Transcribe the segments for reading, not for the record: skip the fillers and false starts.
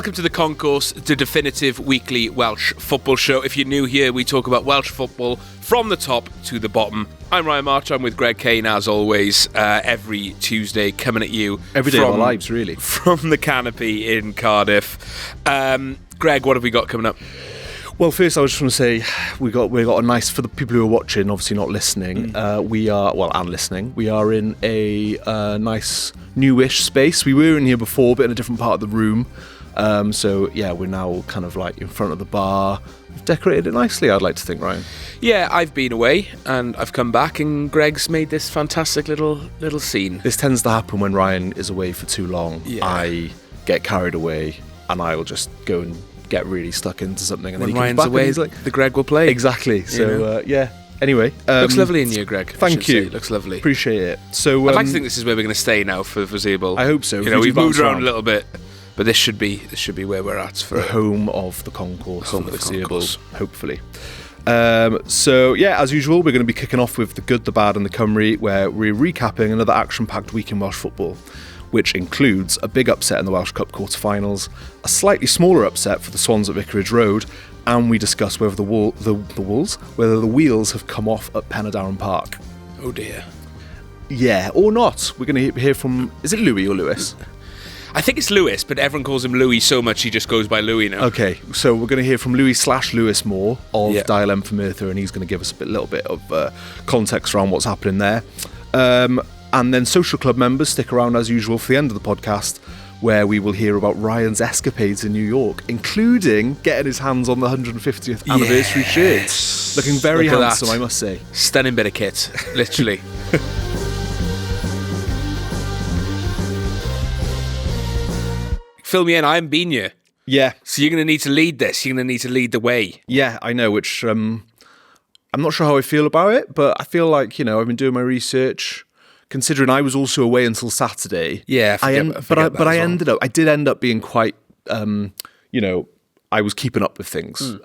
Welcome to the Concourse, the definitive weekly Welsh football show. If you're new here, we talk about Welsh football from the top to the bottom. I'm Ryan March, I'm with Greg Kane, as always, every Tuesday, coming at you. Every day of our lives, really. From the canopy in Cardiff. Greg, what have we got coming up? Well, first I was just want to say we got a nice, for the people who are watching, obviously not listening, we are in a nice newish space. We were in here before, but in a different part of the room. So yeah, we're now kind of like in front of the bar. We've decorated it nicely, I'd like to think, Ryan. Yeah, I've been away and I've come back and Greg's made this fantastic little scene. This tends to happen when Ryan is away for too long. Yeah. I get carried away and I will just go and get really stuck into something, and when then he Ryan's comes back away, and he's like, the Greg will play. Exactly. So yeah. Anyway, looks lovely in you, Greg. Thank you. Looks lovely. Appreciate it. So I'd like to think this is where we're going to stay now for the foreseeable. I hope so. You know, we've moved around a little bit, but this should be where we're at for the home of the Concourse, of the foreseeable, hopefully. So yeah, as usual, we're going to be kicking off with the good, the bad, and the Cymru, where we're recapping another action-packed week in Welsh football, which includes a big upset in the Welsh Cup quarter-finals, a slightly smaller upset for the Swans at Vicarage Road, and we discuss whether the wheels have come off at Penydarren Park. Oh dear. Yeah, or not. We're going to hear from, is it Louis or Lewis? I think it's Lewis, but everyone calls him Louis so much he just goes by Louis now. Okay, so we're going to hear from Louis/Lewis Moore of Dial M for Merthyr, and he's going to give us a little bit of context around what's happening there. And then social club members stick around as usual for the end of the podcast, where we will hear about Ryan's escapades in New York, including getting his hands on the 150th anniversary shirt. Looking very handsome, I must say. Stunning bit of kit, literally. Fill me in, I haven't been here. Yeah. So you're going to need to lead this. You're going to need to lead the way. Yeah, I know, which I'm not sure how I feel about it, but I feel like, you know, I've been doing my research. Considering I was also away until Saturday, I did end up being quite, you know, I was keeping up with things.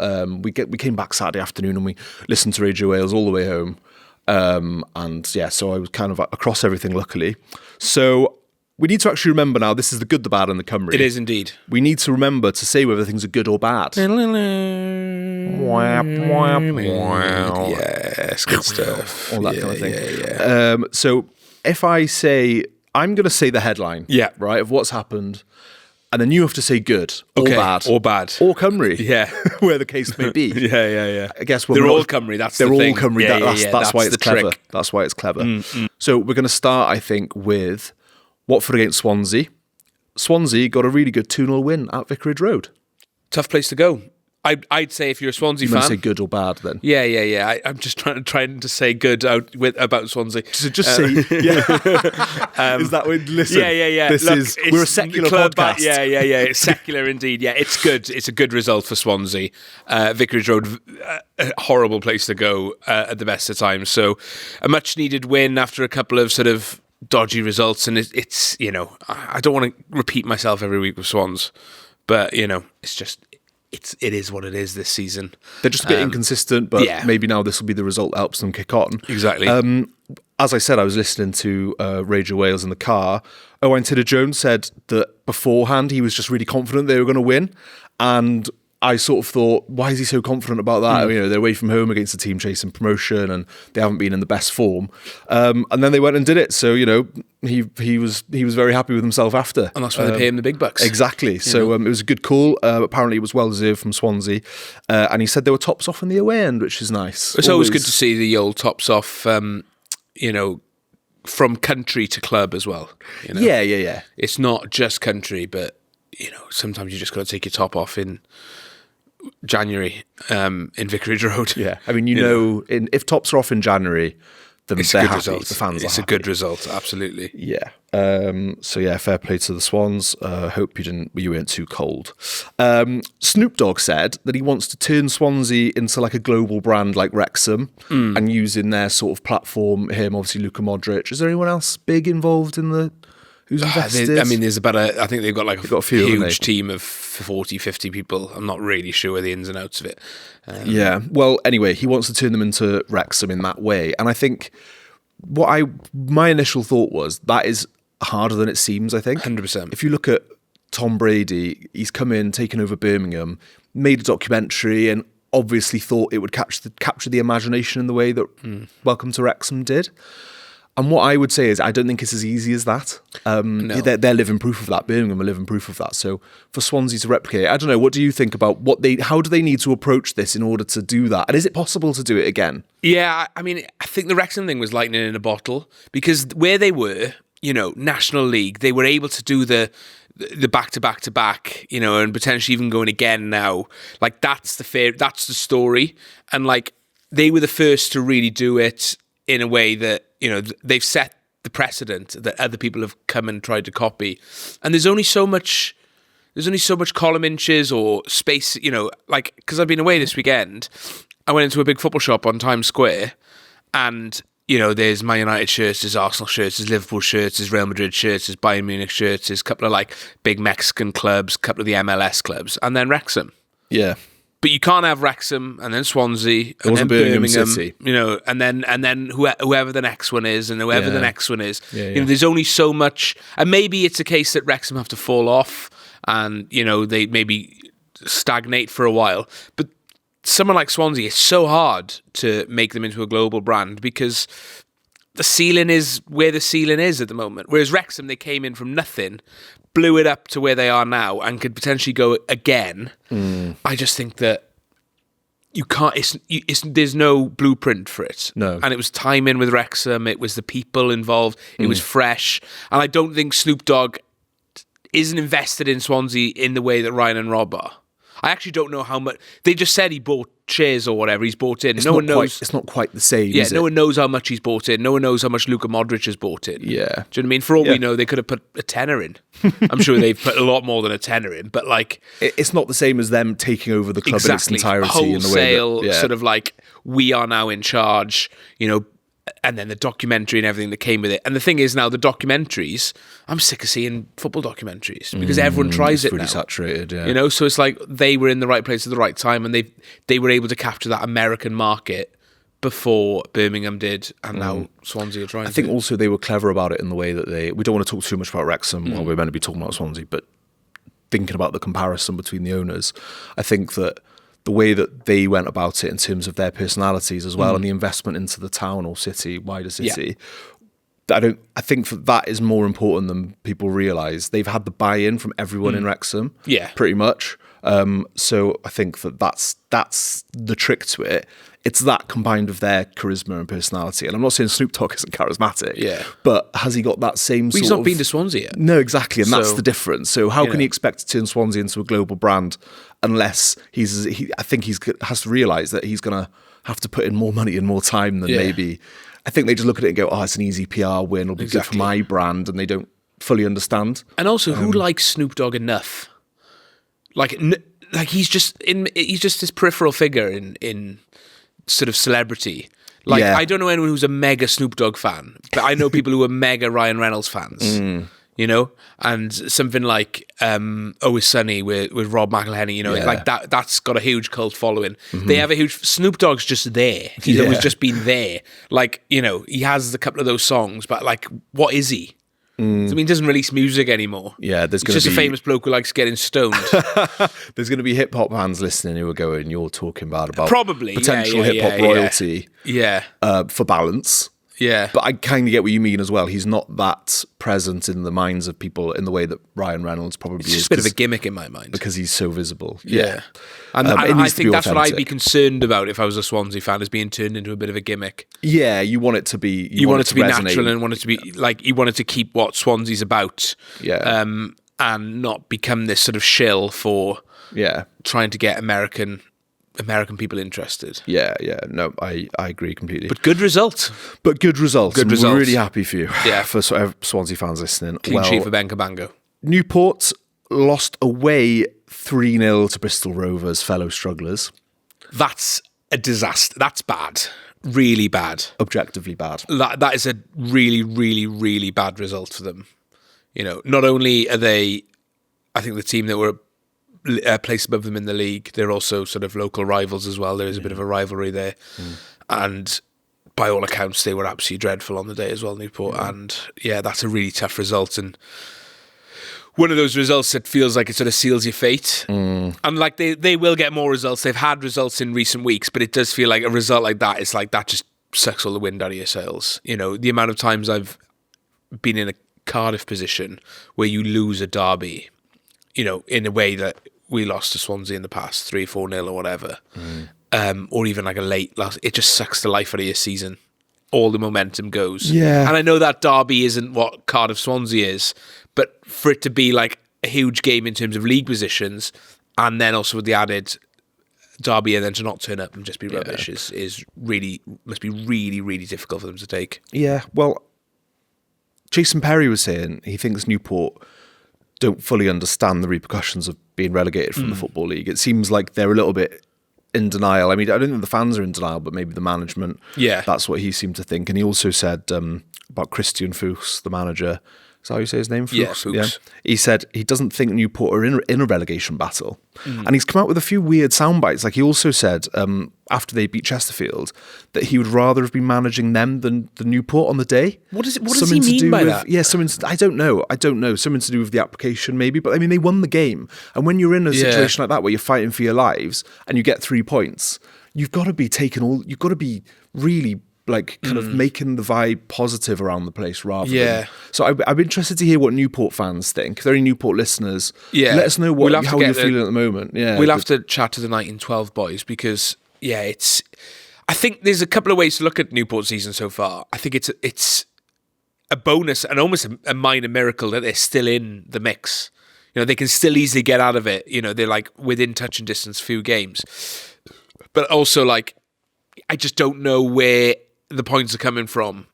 We came back Saturday afternoon and we listened to Radio Wales all the way home, and yeah, so I was kind of across everything. Luckily, so we need to actually remember now. This is the good, the bad, and the Cymru. It is indeed. We need to remember to say whether things are good or bad. Yes, good stuff. All that kind of thing. Yeah. So if I say, I'm going to say the headline, right, of what's happened, and then you have to say good or bad. Or bad. Or Cymru. Yeah. Where the case may be. Yeah. I guess they're all Cymru, that's the thing. They're all Cymru, that's why it's clever. Trick. That's why it's clever. So we're going to start, I think, with Watford against Swansea. Swansea got a really good 2-0 win at Vicarage Road. Tough place to go. I'd say if you're a Swansea fan, say good or bad then. Yeah. I'm just trying to say good about Swansea. So just say yeah. Is that when listen? Yeah. We're a secular podcast. Yeah. It's secular indeed. Yeah, it's good. It's a good result for Swansea. Vicarage Road, a horrible place to go at the best of times. So a much needed win after a couple of sort of dodgy results, and it's you know, I don't want to repeat myself every week with Swans, but you know, it's just. It is what it is this season. They're just a bit inconsistent, but maybe now this will be the result that helps them kick on. Exactly. As I said, I was listening to Radio Wales in the car. Owain Tudor-Jones said that beforehand he was just really confident they were going to win, and I sort of thought, why is he so confident about that? You know, they're away from home against a team chasing promotion and they haven't been in the best form. And then they went and did it. So, you know, he was very happy with himself after. And that's why they pay him the big bucks. Exactly. So it was a good call. Apparently it was well deserved from Swansea. And he said they were tops off in the away end, which is nice. It's always good to see the old tops off, you know, from country to club as well. You know? Yeah. It's not just country, but, you know, sometimes you just got to take your top off in January in Vicarage Road. Yeah, I mean, you know if tops are off in January, then it's they're a good happy. result. The fans it's are a good result, absolutely. Yeah. So yeah, fair play to the Swans. Hope you weren't too cold. Snoop Dogg said that he wants to turn Swansea into like a global brand like Wrexham, and using their sort of platform. Him, obviously, Luka Modric. Is there anyone else big involved in the? Who's invested? I mean, there's about I think they've got like a few, huge team of 40, 50 people. I'm not really sure the ins and outs of it. Yeah. Well, anyway, he wants to turn them into Wrexham in that way. And I think my initial thought was that is harder than it seems, I think. 100%. If you look at Tom Brady, he's come in, taken over Birmingham, made a documentary, and obviously thought it would capture the imagination in the way that Welcome to Wrexham did. And what I would say is, I don't think it's as easy as that. No. They're living proof of that. Birmingham are living proof of that. So for Swansea to replicate, I don't know. What do you think about how do they need to approach this in order to do that? And is it possible to do it again? Yeah, I mean, I think the Wrexham thing was lightning in a bottle, because where they were, National League, they were able to do the back-to-back-to-back, and potentially even going again now. Like, that's the story. And, like, they were the first to really do it in a way that, they've set the precedent that other people have come and tried to copy. And there's only so much column inches or space, because I've been away this weekend. I went into a big football shop on Times Square, and there's Man United shirts, there's Arsenal shirts, there's Liverpool shirts, there's Real Madrid shirts, there's Bayern Munich shirts, there's a couple of like big Mexican clubs, a couple of the MLS clubs, and then Wrexham. Yeah. But you can't have Wrexham and then Swansea and then Birmingham, City. and then whoever the next one is and whoever the next one is. Yeah. There's only so much, and maybe it's a case that Wrexham have to fall off and they maybe stagnate for a while. But someone like Swansea, it's so hard to make them into a global brand because the ceiling is where the ceiling is at the moment. Whereas Wrexham, they came in from nothing, blew it up to where they are now, and could potentially go again. I just think that you can't. There's no blueprint for it. No, and it was timing with Wrexham. It was the people involved. It was fresh, and I don't think Snoop Dogg isn't invested in Swansea in the way that Ryan and Rob are. I actually don't know how much. They just said he bought shares or whatever. He's bought in. No one knows. It's not quite the same. Yeah, no one knows how much he's bought in. No one knows how much Luka Modric has bought in. Yeah. Do you know what I mean? For all we know, they could have put a tenner in. I'm sure they've put a lot more than a tenner in. But like, it's not the same as them taking over the club in its entirety. Wholesale, in the way that, sort of like, we are now in charge. And then the documentary and everything that came with it. And the thing is now, the documentaries, I'm sick of seeing football documentaries because everyone tries it now. It's pretty saturated, yeah. So it's like they were in the right place at the right time, and they were able to capture that American market before Birmingham did, and now Swansea are trying to. I think also they were clever about it in the way that we don't want to talk too much about Wrexham while we're meant to be talking about Swansea, but thinking about the comparison between the owners, I think that the way that they went about it in terms of their personalities as well and the investment into the town or city, wider city, I think that is more important than people realise. They've had the buy-in from everyone in Wrexham, pretty much. So I think that's the trick to it. It's that combined with their charisma and personality. And I'm not saying Snoop Dogg isn't charismatic, but has he got that same sort of... He's not been to Swansea yet. No, exactly, and that's the difference. So how can he expect to turn Swansea into a global brand unless I think he has to realise that he's going to have to put in more money and more time than maybe... I think they just look at it and go, oh, it's an easy PR win, it'll be good for my brand, and they don't fully understand. And also, who likes Snoop Dogg enough? Like he's just this peripheral figure in sort of celebrity. Like, I don't know anyone who's a mega Snoop Dogg fan, but I know people who are mega Ryan Reynolds fans. And something like Always Sunny with Rob McElhenney, like that's got a huge cult following. They have a huge... Snoop Dogg's just there. He's always just been there. Like, he has a couple of those songs, but like, what is he? I mean, he doesn't release music anymore. Yeah, he's just a famous bloke who likes getting stoned. There's going to be hip hop fans listening who are going, "You're talking bad about probably potential hip hop royalty, for balance." Yeah, but I kind of get what you mean as well. He's not that present in the minds of people in the way that Ryan Reynolds probably is. It's just a bit of a gimmick in my mind because he's so visible. Yeah. And I think that's what I'd be concerned about if I was a Swansea fan, is being turned into a bit of a gimmick. Yeah, you want it to be... You want it to be natural, and want it to be like, you want it to keep what Swansea's about. Yeah. And not become this sort of shill for trying to get American people interested. Yeah. No, I agree completely. But good result. We're really happy for you. Yeah. For Swansea fans listening. Clean sheet for Ben Cabango. Newport lost away 3-0 to Bristol Rovers, fellow strugglers. That's a disaster. That's bad. Really bad. Objectively bad. That is a really, really, really bad result for them. Not only are they, I think, the team that were placed above them in the league, they're also sort of local rivals as well. There is a bit of a rivalry there. And by all accounts, they were absolutely dreadful on the day as well, Newport. And that's a really tough result. And one of those results that feels like it sort of seals your fate. And like they will get more results. They've had results in recent weeks, but it does feel like a result like that is like that just sucks all the wind out of your sails. You know, the amount of times I've been in a Cardiff position where you lose a derby, you know, in a way that we lost to Swansea in the past, 3-4-0 or whatever, or even like a late loss. It just sucks the life out of your season. All the momentum goes. Yeah. And I know that derby isn't what Cardiff Swansea is, but for it to be like a huge game in terms of league positions, and then also with the added derby and then to not turn up and just be rubbish is really, must be really, really difficult for them to take. Yeah, well, Jason Perry was saying he thinks Newport don't fully understand the repercussions of being relegated from the Football League. It seems like they're a little bit in denial. I mean, I don't think the fans are in denial, but maybe the management. Yeah. That's what he seemed to think. And he also said about Christian Fuchs, the manager. Is that how you say his name? Fuchs? Yeah, Fuchs. Yeah. He said he doesn't think Newport are in a relegation battle. And he's come out with a few weird sound bites. Like he also said after they beat Chesterfield that he would rather have been managing them than the Newport on the day. What does he mean by that? Yeah, I don't know. Something to do with the application maybe. But I mean, they won the game. And when you're in a situation like that where you're fighting for your lives and you get 3 points, you've got to be really like kind of making the vibe positive around the place rather than... So I'm interested to hear what Newport fans think. If there are any Newport listeners, let us know how you're feeling at the moment. Yeah, we'll have to chat to the 1912 boys because, I think there's a couple of ways to look at Newport's season so far. I think it's a bonus and almost a minor miracle that they're still in the mix. You know, they can still easily get out of it. You know, they're like within touch and distance few games. But also like, I just don't know where the points are coming from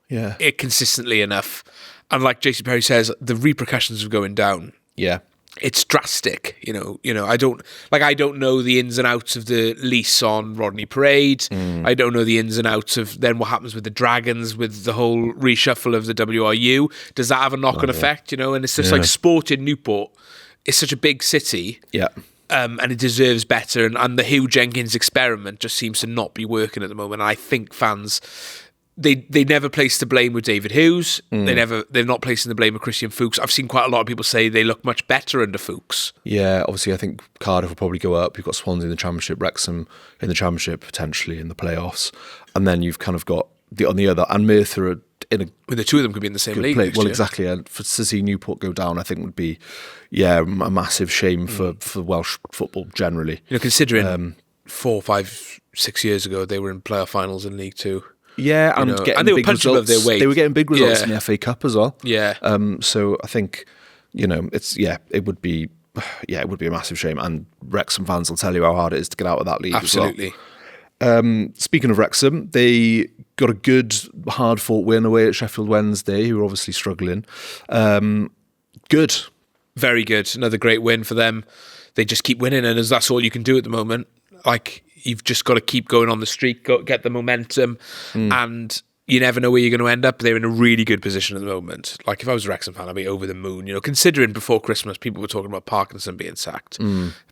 consistently enough. And like Jason Perry says, the repercussions of going down. Yeah. It's drastic, you know. I don't know the ins and outs of the lease on Rodney Parade. I don't know the ins and outs of then what happens with the Dragons, with the whole reshuffle of the WRU. Does that have a knock-on effect, you know? And it's just like sport in Newport. It's such a big city. Yeah. And it deserves better. And the Hugh Jenkins experiment just seems to not be working at the moment. And I think fans, they never place the blame with David Hughes. They're not placing the blame with Christian Fuchs. I've seen quite a lot of people say they look much better under Fuchs. Yeah, obviously I think Cardiff will probably go up. You've got Swansea in the Championship, Wrexham in the Championship, potentially in the playoffs. And then you've kind of got, on the other, and Merthyr are in a... Well, the two of them could be in the same league. Well, exactly. And to see Newport go down, I think would be, a massive shame for Welsh football generally. You know, considering 4, 5, 6 years ago, they were in playoff finals in League Two. Yeah, and they were punching above their weight. They were getting big results in the FA Cup as well. Yeah. So I think, it would be a massive shame. And Wrexham fans will tell you how hard it is to get out of that league Absolutely. as well. Speaking of Wrexham, they got a good, hard-fought win away at Sheffield Wednesday, who are obviously struggling. Good. Very good. Another great win for them. They just keep winning, and that's all you can do at the moment. Like, you've just got to keep going on the streak, get the momentum, and you never know where you're going to end up. They're in a really good position at the moment. Like, if I was a Wrexham fan, I'd be over the moon. You know, considering before Christmas, people were talking about Parkinson being sacked.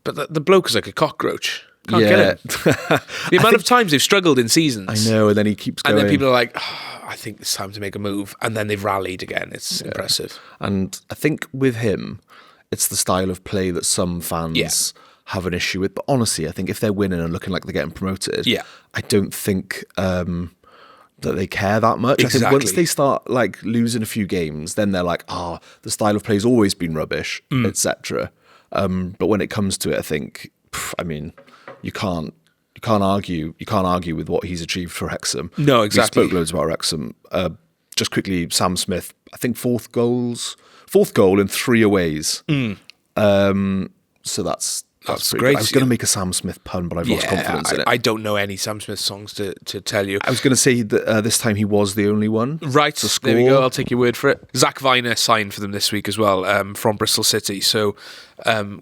But the bloke is like a cockroach. Can't get him. The amount of times they've struggled in seasons. I know, and then he keeps going. And then people are like, I think it's time to make a move. And then they've rallied again. It's impressive. And I think with him, it's the style of play that some fans have an issue with. But honestly, I think if they're winning and looking like they're getting promoted, I don't think that they care that much. Exactly. I think once they start like losing a few games, then they're like, the style of play's always been rubbish, etc. But when it comes to it, I think, you can't argue with what he's achieved for Wrexham. No, exactly. We spoke loads about Wrexham. Just quickly, Sam Smith, I think fourth goal in 3 aways. So that's great. I was going to make a Sam Smith pun, but I've lost confidence in it. I don't know any Sam Smith songs to tell you. I was going to say that this time he was the only one. Right, to score. There we go. I'll take your word for it. Zach Viner signed for them this week as well, from Bristol City. So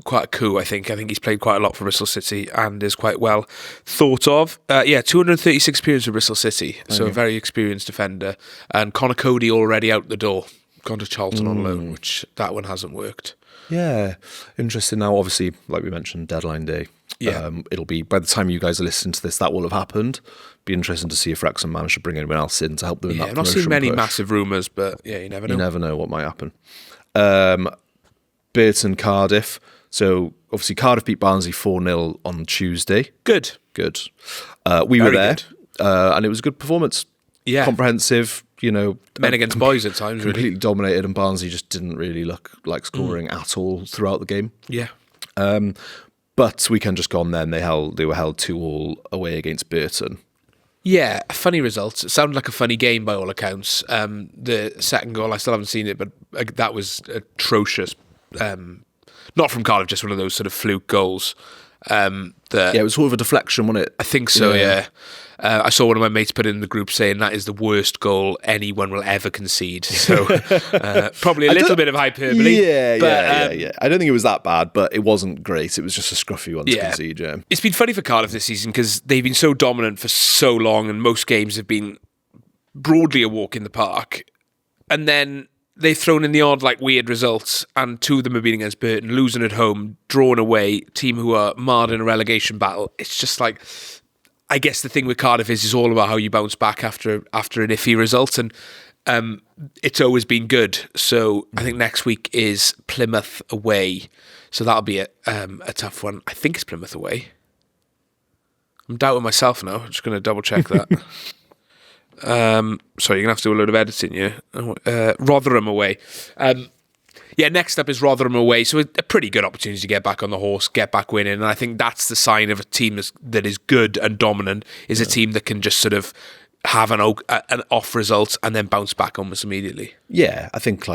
quite a coup, I think. I think he's played quite a lot for Bristol City and is quite well thought of. 236 appearances for Bristol City. So a very experienced defender. And Connor Cody already out the door. Gone to Charlton on loan, which that one hasn't worked. Yeah, interesting. Now, obviously, like we mentioned, deadline day. Yeah. It'll be, by the time you guys are listening to this, that will have happened. Be interesting to see if Wrexham manage to bring anyone else in to help them in that promotion I've not seen many push. massive rumours, but you never know. You never know what might happen. Burton, Cardiff. So obviously Cardiff beat Barnsley 4-0 on Tuesday. Good. We were there, and it was a good performance. Yeah. Comprehensive, men against boys at times, completely really. dominated, and Barnsley just didn't really look like scoring at all throughout the game. Yeah. But weekend just gone then, they were held 2-2 away against Burton. Yeah, a funny result. It sounded like a funny game by all accounts. The second goal, I still haven't seen it, but that was atrocious. Not from Cardiff, just one of those sort of fluke goals. It was sort of a deflection, wasn't it? I think so, yeah. I saw one of my mates put in the group saying that is the worst goal anyone will ever concede. So probably a little bit of hyperbole. Yeah. I don't think it was that bad, but it wasn't great. It was just a scruffy one to concede, yeah. It's been funny for Cardiff this season because they've been so dominant for so long, and most games have been broadly a walk in the park. And then they've thrown in the odd, weird results, and 2 of them have been against Burton, losing at home, drawn away, team who are marred in a relegation battle. It's just I guess the thing with Cardiff is all about how you bounce back after an iffy result, and it's always been good. So I think next week is Plymouth away, so that'll be a tough one. I think it's Plymouth away. I'm doubting myself now. I'm just going to double check that. Sorry, you're going to have to do a load of editing, yeah? Rotherham away. Next up is Rotherham away, so a pretty good opportunity to get back on the horse, get back winning, and I think that's the sign of a team that is good and dominant, is a team that can just sort of have an off result and then bounce back almost immediately. Yeah, I think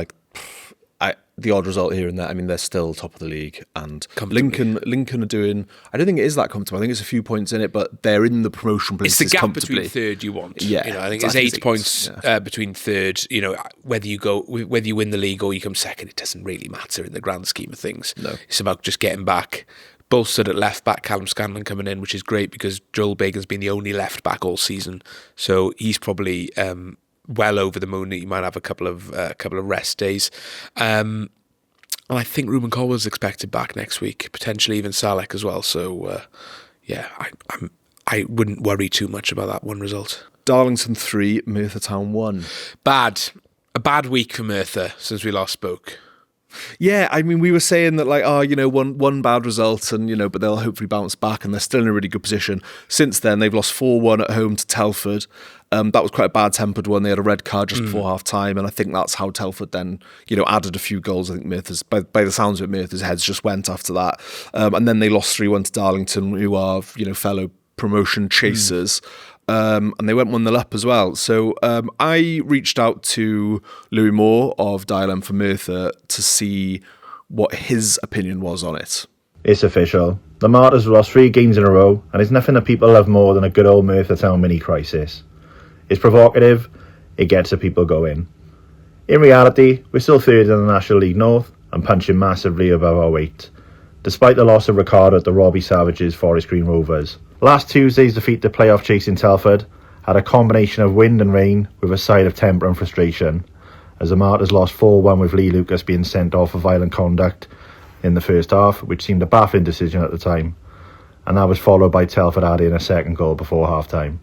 the odd result here and there. I mean, they're still top of the league, and Lincoln are doing. I don't think it is that comfortable. I think it's a few points in it, but they're in the promotion places. It's the gap comfortably. between third you want. Yeah, I think it's 8 points between third. Whether you win the league or you come second, it doesn't really matter in the grand scheme of things. No, it's about just getting back. Bolstered at left back, Callum Scanlon coming in, which is great because Joel Bagan's been the only left back all season, so he's probably well over the moon that you might have a couple of rest days. And I think Ruben Colwell's expected back next week, potentially even Salek as well. So, I wouldn't worry too much about that one result. Darlington 3, Merthyr Town 1. A bad week for Merthyr since we last spoke. Yeah, I mean, we were saying that one bad result, and but they'll hopefully bounce back, and they're still in a really good position. Since then, they've lost 4-1 at home to Telford. That was quite a bad-tempered one. They had a red card just before half-time, and I think that's how Telford then, added a few goals. I think Merthyr's, by the sounds of it, Merthyr's heads just went after that. And then they lost 3-1 to Darlington, who are, fellow promotion chasers. And they went 1-0 up as well. So I reached out to Louis Moore of Dial M for Merthyr to see what his opinion was on it. It's official. The Martyrs have lost 3 games in a row, and it's nothing that people love more than a good old Merthyr Town mini-crisis. It's provocative, it gets the people going. In reality, we're still third in the National League North and punching massively above our weight, despite the loss of Ricardo at the Robbie Savage's Forest Green Rovers. Last Tuesday's defeat to playoff chasing Telford had a combination of wind and rain with a side of temper and frustration, as the Martyrs lost 4-1 with Lee Lucas being sent off for violent conduct in the first half, which seemed a baffling decision at the time, and that was followed by Telford adding a second goal before half-time.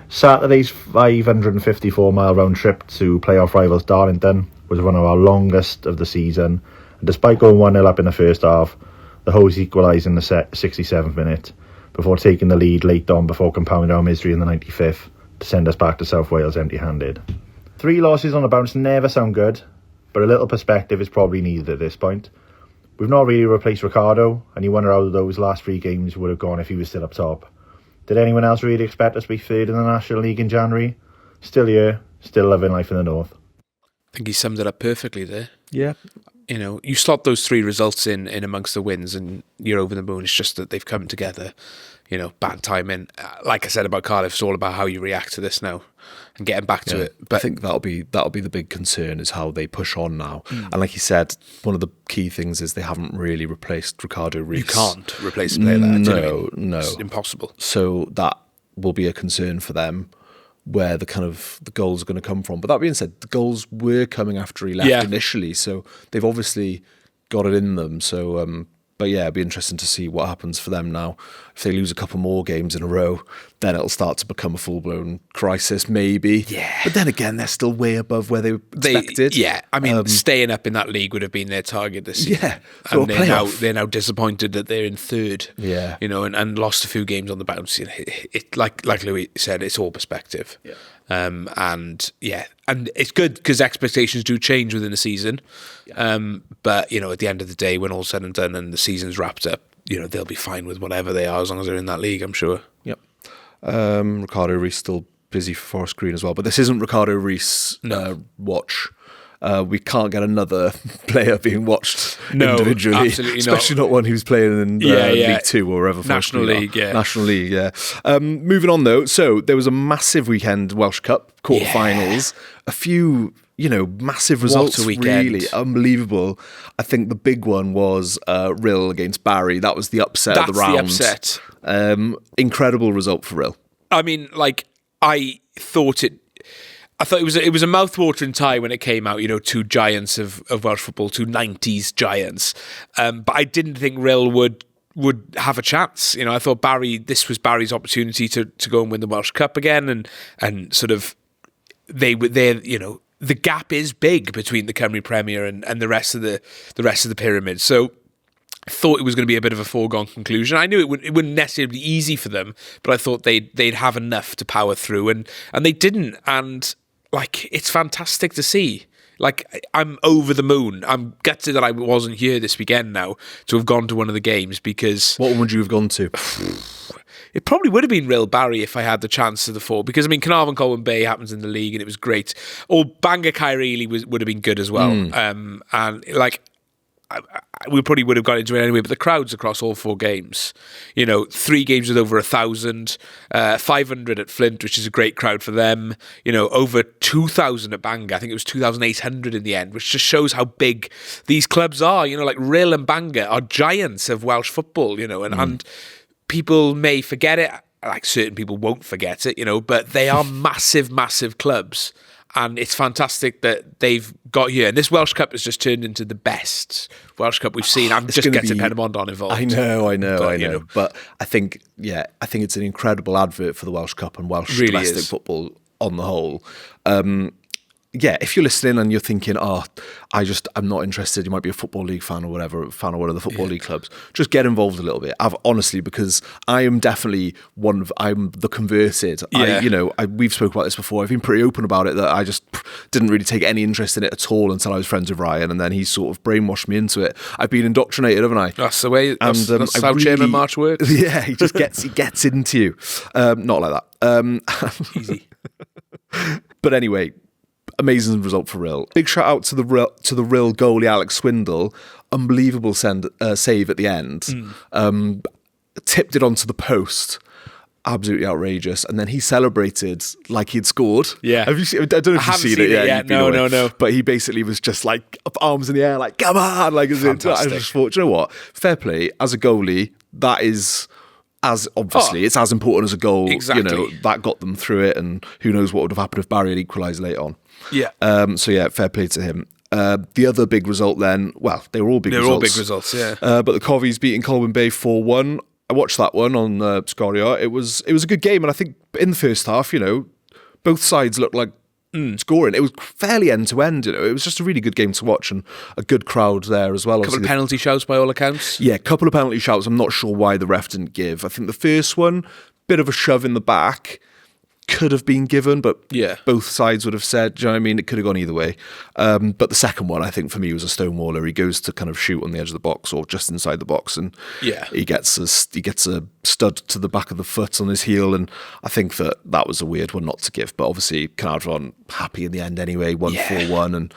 Saturday's 554-mile round trip to playoff rivals Darlington was one of our longest of the season, and despite going 1-0 up in the first half, the Hose equalised in the 67th minute, before taking the lead late on before compounding our misery in the 95th to send us back to South Wales empty-handed. 3 losses on a bounce never sound good, but a little perspective is probably needed at this point. We've not really replaced Ricardo, and you wonder how those last 3 games would have gone if he was still up top. Did anyone else really expect us to be third in the National League in January? Still here, still living life in the north. I think he summed it up perfectly there. Yeah. You slot those 3 results in amongst the wins and you're over the moon. It's just that they've come together, bad timing. Like I said about Cardiff, it's all about how you react to this now and getting back to it. But I think that'll be the big concern, is how they push on now. And like you said, one of the key things is they haven't really replaced Ricardo Rees. You can't replace a player like that. No. It's impossible. So that will be a concern for them, where the goals are going to come from. But that being said, the goals were coming after he left initially, so they've obviously got it in them. So yeah, it'd be interesting to see what happens for them now. If they lose a couple more games in a row, then it'll start to become a full-blown crisis, maybe. Yeah. But then again, they're still way above where they expected. I mean, staying up in that league would have been their target this season. Yeah. And they're now disappointed that they're in third. Yeah. You know, and lost a few games on the bounce. You know, it like Louis said, it's all perspective. Yeah. And it's good because expectations do change within a season. Yeah. But you know, at the end of the day, when all's said and done and the season's wrapped up, you know, they'll be fine with whatever they are as long as they're in that league, I'm sure. Yep. Ricardo Reis still busy for Forest Green as well, but this isn't Ricardo Reis watch. We can't get another player being watched individually, especially not one who's playing in League 2 or wherever. National League, yeah. Moving on though, so there was a massive weekend Welsh Cup quarterfinals. A few, massive results. What a weekend. Really unbelievable. I think the big one was Rill against Barry. That was the upset of the round. That's the upset. Incredible result for Rill. I mean, I thought it was a mouth-watering tie when it came out, two giants of Welsh football, two 90s giants. But I didn't think Rill would have a chance. I thought this was Barry's opportunity to go and win the Welsh Cup again, and sort of the gap is big between the Cymru Premier and the rest of the pyramid. So I thought it was going to be a bit of a foregone conclusion. I knew it wouldn't necessarily be easy for them, but I thought they'd have enough to power through, and they didn't. And it's fantastic to see. I'm over the moon. I'm gutted that I wasn't here this weekend now to have gone to one of the games, because what one would you have gone to? It probably would have been Rill Barry if I had the chance of the four, because Carnarvon Colwyn Bay happens in the league and it was great. Or Bangor Caerphilly would have been good as well. We probably would have got into it anyway, but the crowds across all four games, 3 games with over 1,000, 500 at Flint, which is a great crowd for them, over 2,000 at Bangor. I think it was 2,800 in the end, which just shows how big these clubs are. Rill and Bangor are giants of Welsh football, and people may forget it, certain people won't forget it, but they are massive, massive clubs. And it's fantastic that they've got here. And this Welsh Cup has just turned into the best Welsh Cup we've seen. I'm just getting Penamondon involved. I know. But I think it's an incredible advert for the Welsh Cup and Welsh domestic football on the whole. If you're listening and you're thinking, I'm not interested, you might be a Football League fan or whatever, fan of one of the Football League clubs, just get involved a little bit. Honestly, because I am definitely I'm the converted. We've spoken about this before. I've been pretty open about it, that I just didn't really take any interest in it at all until I was friends with Ryan, and then he sort of brainwashed me into it. I've been indoctrinated, haven't I? That's the way, that's how Chairman March works. Yeah, he gets into you. Not like that. Easy. But anyway, amazing result for Rill. Big shout out to the Rill goalie Alex Swindle. Unbelievable save at the end. Tipped it onto the post. Absolutely outrageous. And then he celebrated like he'd scored. Yeah. Have you seen? I don't know if you've seen it yet. No. But he basically was just up arms in the air, come on! I just thought, you know what? Fair play. As a goalie, that is it's as important as a goal. Exactly. That got them through it, and who knows what would have happened if Barry had equalised late on. Yeah. Fair play to him. The other big result then, they were all big results. They were all big results, yeah. But the Covies beating Colwyn Bay 4-1. I watched that one on Scoria. It was a good game, and I think in the first half, both sides looked like scoring. It was fairly end-to-end, It was just a really good game to watch, and a good crowd there as well. A couple of penalty shouts by all accounts. Yeah, a couple of penalty shouts. I'm not sure why the ref didn't give. I think the first one, bit of a shove in the back, could have been given, but both sides would have said, do you know what I mean? It could have gone either way. But the second one, I think for me, was a stonewaller. He goes to kind of shoot on the edge of the box or just inside the box, and he gets a stud to the back of the foot on his heel, and I think that was a weird one not to give. But obviously, Carnarvon happy in the end anyway, 1-4-1, and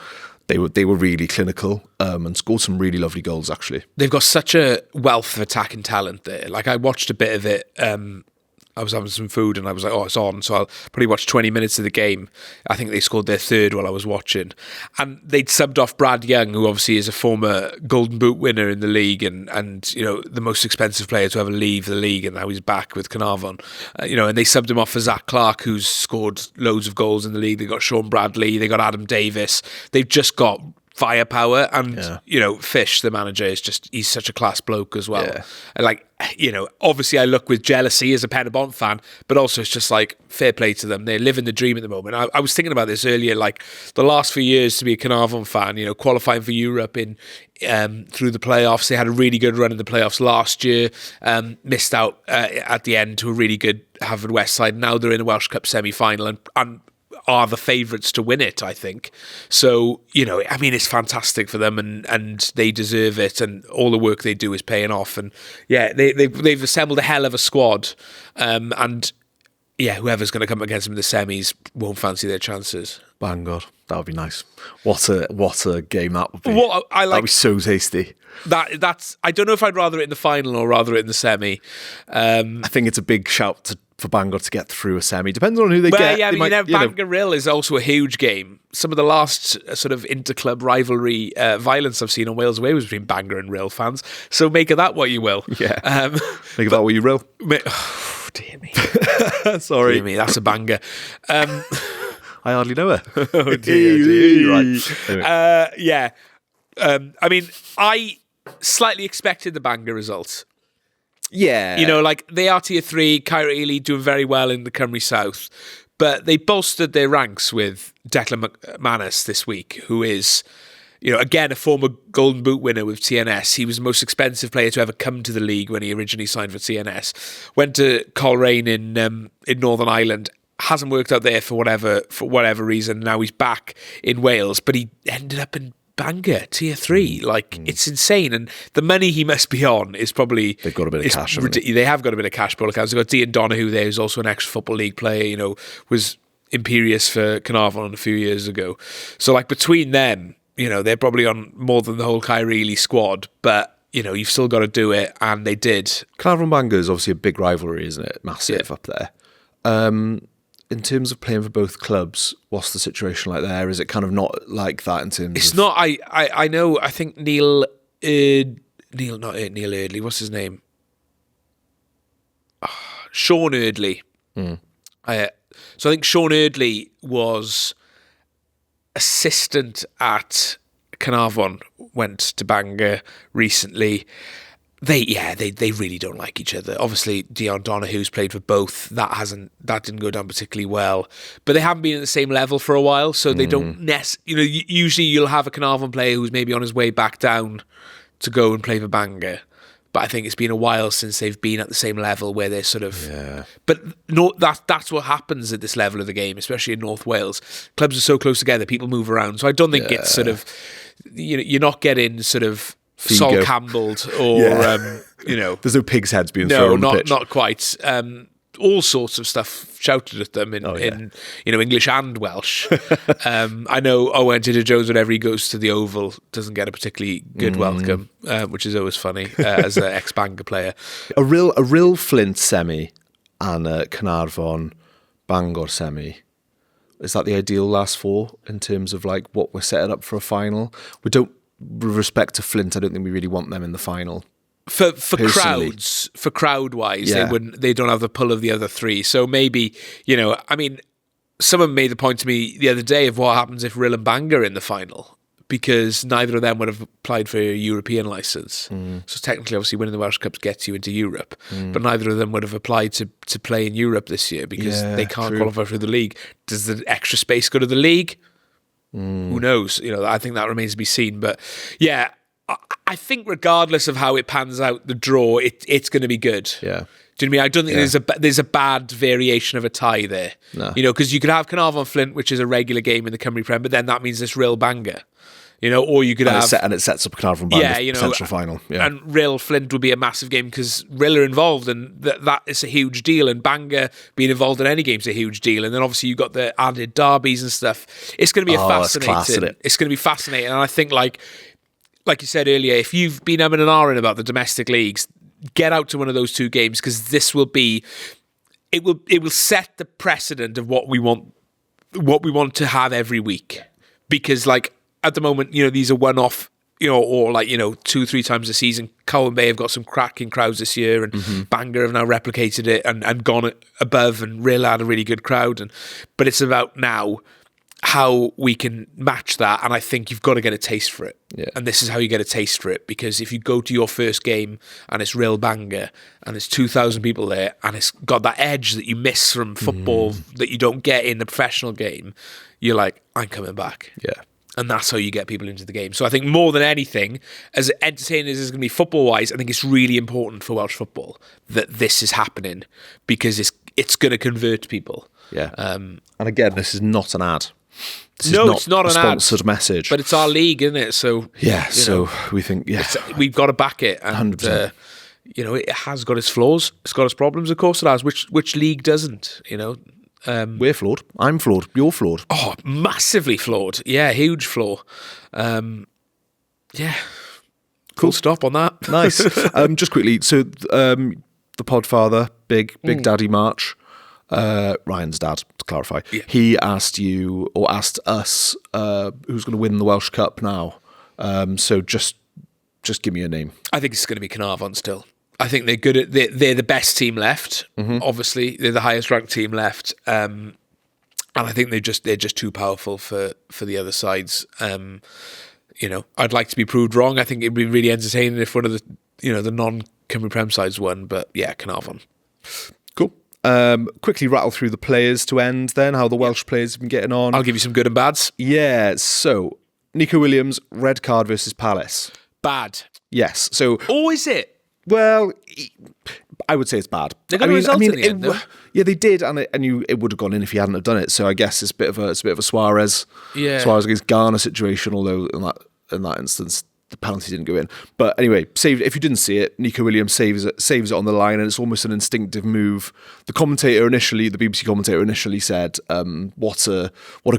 they were really clinical and scored some really lovely goals, actually. They've got such a wealth of attacking talent there. I watched a bit of it. I was having some food and I was like, it's on. So I'll probably watch 20 minutes of the game. I think they scored their third while I was watching. And they'd subbed off Brad Young, who obviously is a former Golden Boot winner in the league and the most expensive player to ever leave the league, and now he's back with Carnarvon. And they subbed him off for Zach Clark, who's scored loads of goals in the league. They got Sean Bradley, they got Adam Davis. They've just got firepower, and Fish, the manager, he's such a class bloke as well. And like, obviously I look with jealousy as a Penybont fan, but also it's just like fair play to them. They're living the dream at the moment. I was thinking about this earlier, like the last few years to be a Carnarvon fan, qualifying for Europe in through the playoffs. They had a really good run in the playoffs last year, missed out at the end to a really good Haverford side. Now they're in a Welsh Cup semi-final and are the favourites to win it, I think. So, it's fantastic for them, and they deserve it, and all the work they do is paying off. And they've assembled a hell of a squad, and whoever's going to come against them in the semis won't fancy their chances. Bangor, that would be nice. What a game that would be. That'd be so tasty. That's. I don't know if I'd rather it in the final or rather it in the semi. I think it's a big shout for Bangor to get through a semi. Depends on who they get. Yeah, Bangor Rill is also a huge game. Some of the last sort of inter-club rivalry violence I've seen on Wales Away was between Bangor and Rill fans. So make of that what you will. Yeah. Make of that what you will. Oh, dear me. Sorry. Dear me, that's a banger. I hardly know her. Oh dear. Right. Anyway. I slightly expected the Bangor results. Yeah. Like they are tier 3, Cairo Ely doing very well in the Cymru South, but they bolstered their ranks with Declan McManus this week, who is, again, a former Golden Boot winner with TNS. He was the most expensive player to ever come to the league when he originally signed for TNS. Went to Coleraine in Northern Ireland. Hasn't worked out there for whatever reason. Now he's back in Wales, but he ended up in Bangor, tier 3. It's insane. And the money he must be on is probably... They've got a bit of cash. They have got a bit of cash per accounts. They've got Dean Donahue there, who's also an ex-Football League player, was imperious for Carnarvon a few years ago. So, between them, they're probably on more than the whole Cairo Ely squad, but, you've still got to do it, and they did. Carnarvon Bangor is obviously a big rivalry, isn't it? Massive up there. In terms of playing for both clubs, what's the situation like there? Is it kind of not like that in terms It's not. I know, I think Neil Eardley, what's his name? Sean Eardley. So I think Sean Eardley was assistant at Carnarvon, went to Bangor recently. They really don't like each other. Obviously, Dion Donahue's played for both. That didn't go down particularly well. But they haven't been at the same level for a while, so they don't usually you'll have a Carnarvon player who's maybe on his way back down to go and play for Bangor. But I think it's been a while since they've been at the same level where they're sort of... Yeah. But no, that's what happens at this level of the game, especially in North Wales. Clubs are so close together, people move around. So I don't think it's sort of... You're not getting sort of... Sol Campbelled or there's no pig's heads being thrown on the pitch. Not quite. All sorts of stuff shouted at them in English and Welsh. I know Owen Jones, whenever he goes to the Oval, doesn't get a particularly good welcome, which is always funny as an ex-Bangor player. A real Flint semi and a Carnarvon Bangor semi. Is that the ideal last four in terms of what we're setting up for a final? We don't. With respect to Flint, I don't think we really want them in the final. For crowds, for crowd wise, they don't have the pull of the other three. So maybe, someone made the point to me the other day of what happens if Rill and Bangor are in the final, because neither of them would have applied for a European licence. So technically, obviously, winning the Welsh Cup gets you into Europe, but neither of them would have applied to play in Europe this year because they can't qualify for the league. Does the extra space go to the league? Who knows? I think that remains to be seen. But yeah, I think regardless of how it pans out, the draw, it's going to be good. Yeah. Do you know what I mean? I don't think there's a bad variation of a tie there. No. Because you could have Carnarvon Flint, which is a regular game in the Cymru Prem, but then that means this Rill Bangor. Or you could have... it sets up a Carnarvon Bangor potential final. Yeah. And Rill Flint would be a massive game because Rill are involved, and that is a huge deal. And Bangor being involved in any game is a huge deal. And then obviously you've got the added derbies and stuff. It's going to be fascinating. It's going to be fascinating. And I think, like you said earlier, if you've been umming and ahhing about the domestic leagues, get out to one of those two games, because this will be... It will set the precedent of what we want to have every week. Because, at the moment, these are one-off, or 2-3 times a season. Cowan Bay have got some cracking crowds this year, and Bangor have now replicated it and gone above, and Rill had a really good crowd. But it's about now, how we can match that, and I think you've got to get a taste for it. Yeah. And this is how you get a taste for it, because if you go to your first game and it's real banger and there's 2,000 people there and it's got that edge that you miss from football that you don't get in the professional game, you're like, I'm coming back. Yeah. And that's how you get people into the game. So I think more than anything, as entertaining as it's going to be football-wise, I think it's really important for Welsh football that this is happening, because it's going to convert people. Yeah. And again, this is not an ad. This it's not a an sponsored message. But it's our league, isn't it? So yeah, so we think, we've got to back it. And, 100%. It has got its flaws. It's got its problems, of course it has. Which league doesn't, We're flawed. I'm flawed. You're flawed. Oh, massively flawed. Yeah, huge flaw. Yeah. Cool stop on that. Nice. Just quickly, so the Podfather, Big Daddy March, Ryan's dad, to clarify, he asked you, or asked us, who's going to win the Welsh Cup now. So just give me a name. I think it's going to be Carnarvon still. I think they're good at. They're the best team left. Obviously, they're the highest ranked team left, and I think they're just too powerful for the other sides. I'd like to be proved wrong. I think it'd be really entertaining if one of the non-Cymru Prem sides won. But yeah, Carnarvon. Cool. Quickly rattle through the players to end. Then how the Welsh players have been getting on. I'll give you some good and bads. Yeah. So Nico Williams, red card versus Palace. Bad. Yes. So. Or is it? Well, I would say it's bad. They got a result in the end, though. Yeah, they did, and it would have gone in if he hadn't have done it. So I guess it's a bit of a Suarez against Ghana situation. Although in that instance, the penalty didn't go in. But anyway, if you didn't see it, Nico Williams saves it on the line, and it's almost an instinctive move. The BBC commentator initially said, "What a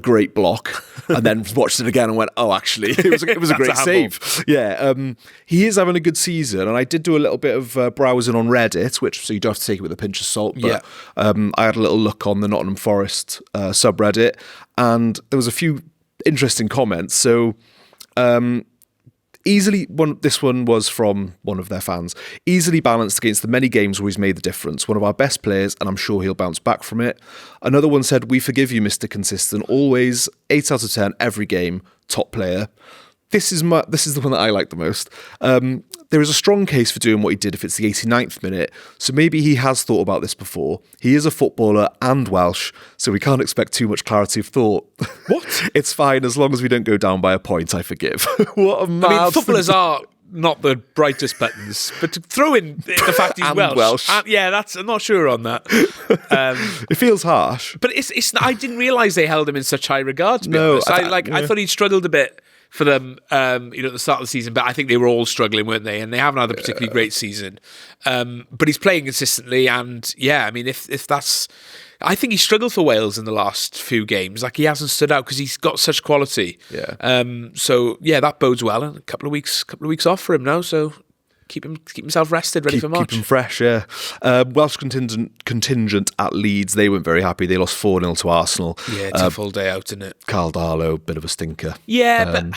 great block," and then watched it again and went, "Oh, actually, it was a great save." Yeah, he is having a good season, and I did do a little bit of browsing on Reddit, so you do have to take it with a pinch of salt. But I had a little look on the Nottingham Forest subreddit, and there was a few interesting comments. So. This one was from one of their fans. Easily balanced against the many games where he's made the difference. One of our best players, and I'm sure he'll bounce back from it. Another one said, "We forgive you, Mr. Consistent. Always 8 out of 10 every game. Top player." This is the one that I like the most. There is a strong case for doing what he did if it's the 89th minute, so maybe he has thought about this before. He is a footballer and Welsh, so we can't expect too much clarity of thought. What? It's fine, as long as we don't go down by a point, I forgive. What a mad footballers are not the brightest buttons, but to throw in the fact he's Welsh. I'm not sure on that. It feels harsh. But it's I didn't realise they held him in such high regard, to be honest. I thought he'd struggled a bit for them, at the start of the season, but I think they were all struggling, weren't they? And they haven't had a particularly great season. But he's playing consistently, and if that's, I think he struggled for Wales in the last few games. Like, he hasn't stood out because he's got such quality. Yeah. So that bodes well. And a couple of weeks off for him now. So keep himself rested, ready for March. Keep him fresh, yeah. Welsh contingent at Leeds, they weren't very happy. They lost 4-0 to Arsenal. Yeah, it's a full day out, isn't it? Carl Darlow, bit of a stinker. Yeah,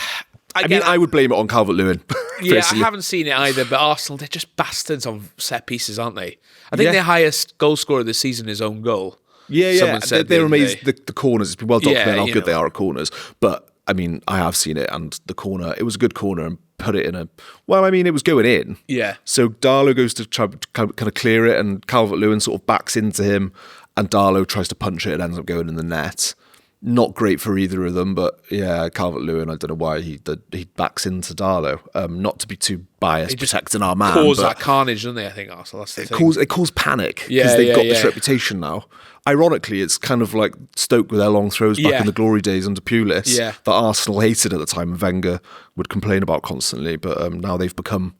but I would blame it on Calvert-Lewin. Yeah, I haven't seen it either, but Arsenal, they're just bastards on set pieces, aren't they? I think their highest goal scorer this season is own goal. Yeah. They're amazing. The corners, it's been well documented how good they are at corners. But, I have seen it, and the corner, it was a good corner, and put it in it was going in. Yeah. So Darlow goes to try kind of clear it, and Calvert-Lewin sort of backs into him, and Darlow tries to punch it and ends up going in the net. Not great for either of them, but yeah, Calvert-Lewin, I don't know why he backs into Darlow. Not to be too biased, protecting our man. Cause that carnage, don't they? I think Arsenal. That's the thing. It caused panic because they've got this reputation now. Ironically, it's kind of like Stoke with their long throws back in the glory days under Pulis that Arsenal hated at the time, and Wenger would complain about constantly. But now they've become,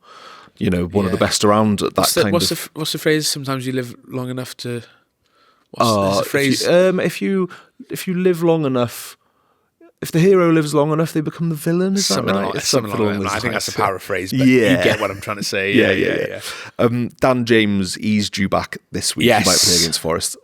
one of the best around at that What's the phrase? Sometimes you live long enough to. What's the phrase? If you live long enough, if the hero lives long enough, they become the villain. Is that right? Something along that. I think that's a paraphrase, but you get what I'm trying to say. Yeah. Dan James, he's due back this week. Yes. He might play against Forest,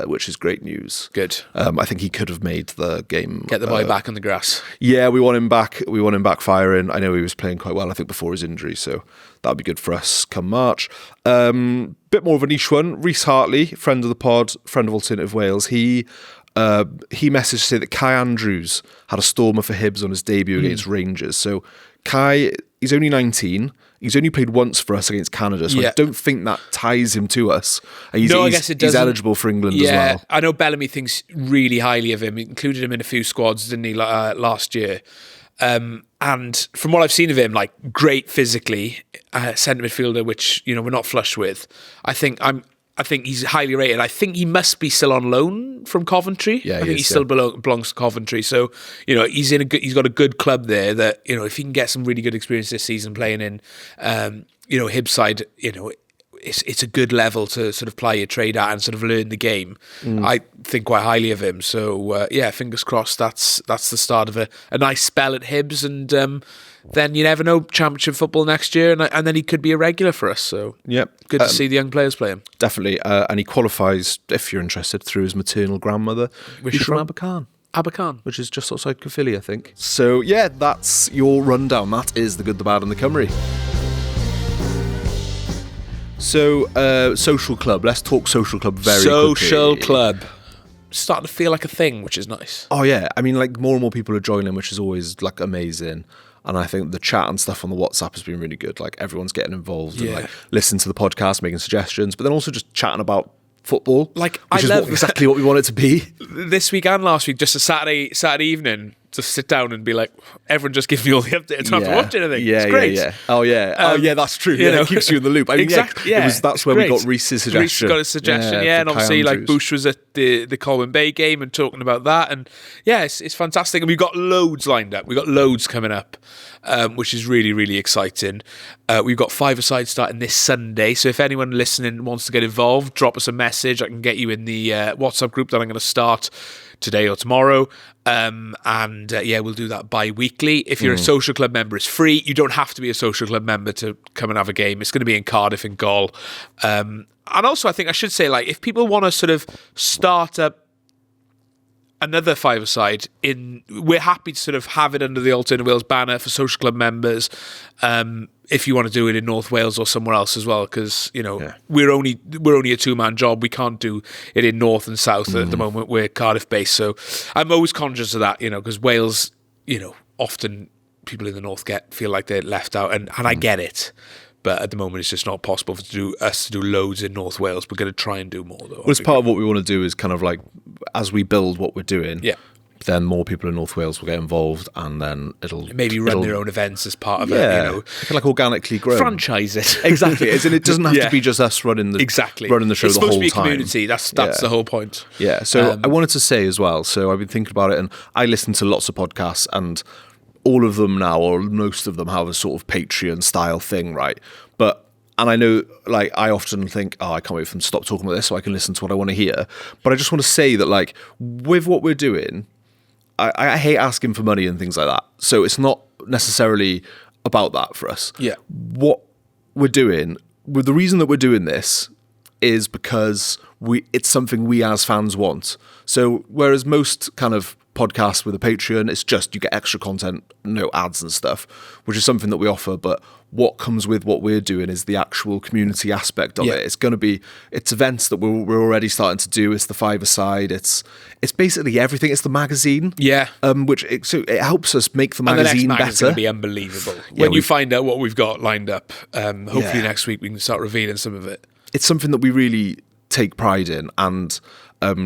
which is great news. Good. I think he could have made the game. Get the boy back on the grass. Yeah, we want him back. We want him back firing. I know he was playing quite well, I think, before his injury, so that'd be good for us come March. Bit more of a niche one. Rhys Hartley, friend of the pod, friend of Alternative Wales. He he messaged to say that Kai Andrews had a stormer for Hibs on his debut against Rangers. So Kai, he's only 19. He's only played once for us against Canada, so I don't think that ties him to us. I guess it doesn't. He's eligible for England as well. I know Bellamy thinks really highly of him. He included him in a few squads, didn't he, last year? And from what I've seen of him, like great physically, centre midfielder, which we're not flush with. I think he's highly rated. I think he must be still on loan from Coventry. Yeah, I think he still belongs to Coventry. So he's he's got a good club there. That if he can get some really good experience this season playing in, Hibs side, it's a good level to sort of play your trade at and sort of learn the game. I think quite highly of him. So fingers crossed. That's the start of a nice spell at Hibs, and then you never know, Championship football next year, and then he could be a regular for us. So good to see the young players play him. Definitely, and he qualifies, if you're interested, through his maternal grandmother, who's from Abercarn, which is just outside Caerphilly, I think. So that's your rundown. That is the good, the bad, and the Cymru. So, social club. Let's talk social club very quickly. Social club. Starting to feel like a thing, which is nice. Oh, yeah. I mean, like, more and more people are joining, which is always, like, amazing. And I think the chat and stuff on the WhatsApp has been really good. Like, everyone's getting involved and, like, listening to the podcast, making suggestions, but then also just chatting about football. Like, which is exactly what we want it to be. This week and last week, just a Saturday evening, just sit down and be like, everyone just gives me all the updates. I don't have to watch anything. It's great. Oh, yeah. That's true. It keeps you in the loop. I mean, exactly. That's where we got Reese's suggestion. Reese got a suggestion, and obviously, like, Boosh was at the Colwyn Bay game and talking about that. And it's fantastic. And we've got loads lined up. We've got loads coming up, which is really, really exciting. We've got 5-a-side starting this Sunday. So if anyone listening wants to get involved, drop us a message. I can get you in the WhatsApp group that I'm going to start today or tomorrow, we'll do that bi-weekly. If you're a social club member, it's free. You don't have to be a social club member to come and have a game. It's going to be in Cardiff in Gaul. And also, I think I should say, like, if people want to sort of start up another 5-a-side, we're happy to sort of have it under the Alternative Wales banner for social club members. If you want to do it in North Wales or somewhere else as well, because we're only a 2-man job. We can't do it in North and South at the moment. We're Cardiff based, so I'm always conscious of that. Because Wales, often people in the North feel like they're left out, and I get it. But at the moment, it's just not possible to do loads in North Wales. We're going to try and do more, though. Well, it's part of what we want to do is kind of like, as we build what we're doing, then more people in North Wales will get involved, and then it'll run their own events as part of it. It can like organically grow, franchise it exactly. It doesn't have to be just us running the show it's the whole time. It's supposed to be a community. That's the whole point. Yeah. So I wanted to say as well. So I've been thinking about it, and I listen to lots of podcasts, and all of them now, or most of them, have a sort of Patreon style thing, right? And I know, like, I often think, I can't wait for them to stop talking about this so I can listen to what I want to hear. But I just want to say that, like, with what we're doing, I hate asking for money and things like that. So it's not necessarily about that for us. Yeah. What we're doing, the reason that we're doing this is because it's something we as fans want. So whereas most kind of podcasts with a Patreon, it's just you get extra content, no ads and stuff, which is something that we offer. But what comes with what we're doing is the actual community aspect of it. It's events that we're already starting to do. It's the 5-a-side. It's basically everything. It's the magazine. Which it helps us make the magazine better. It's going to be unbelievable when you find out what we've got lined up. Hopefully next week we can start revealing some of it. It's something that we really take pride in, and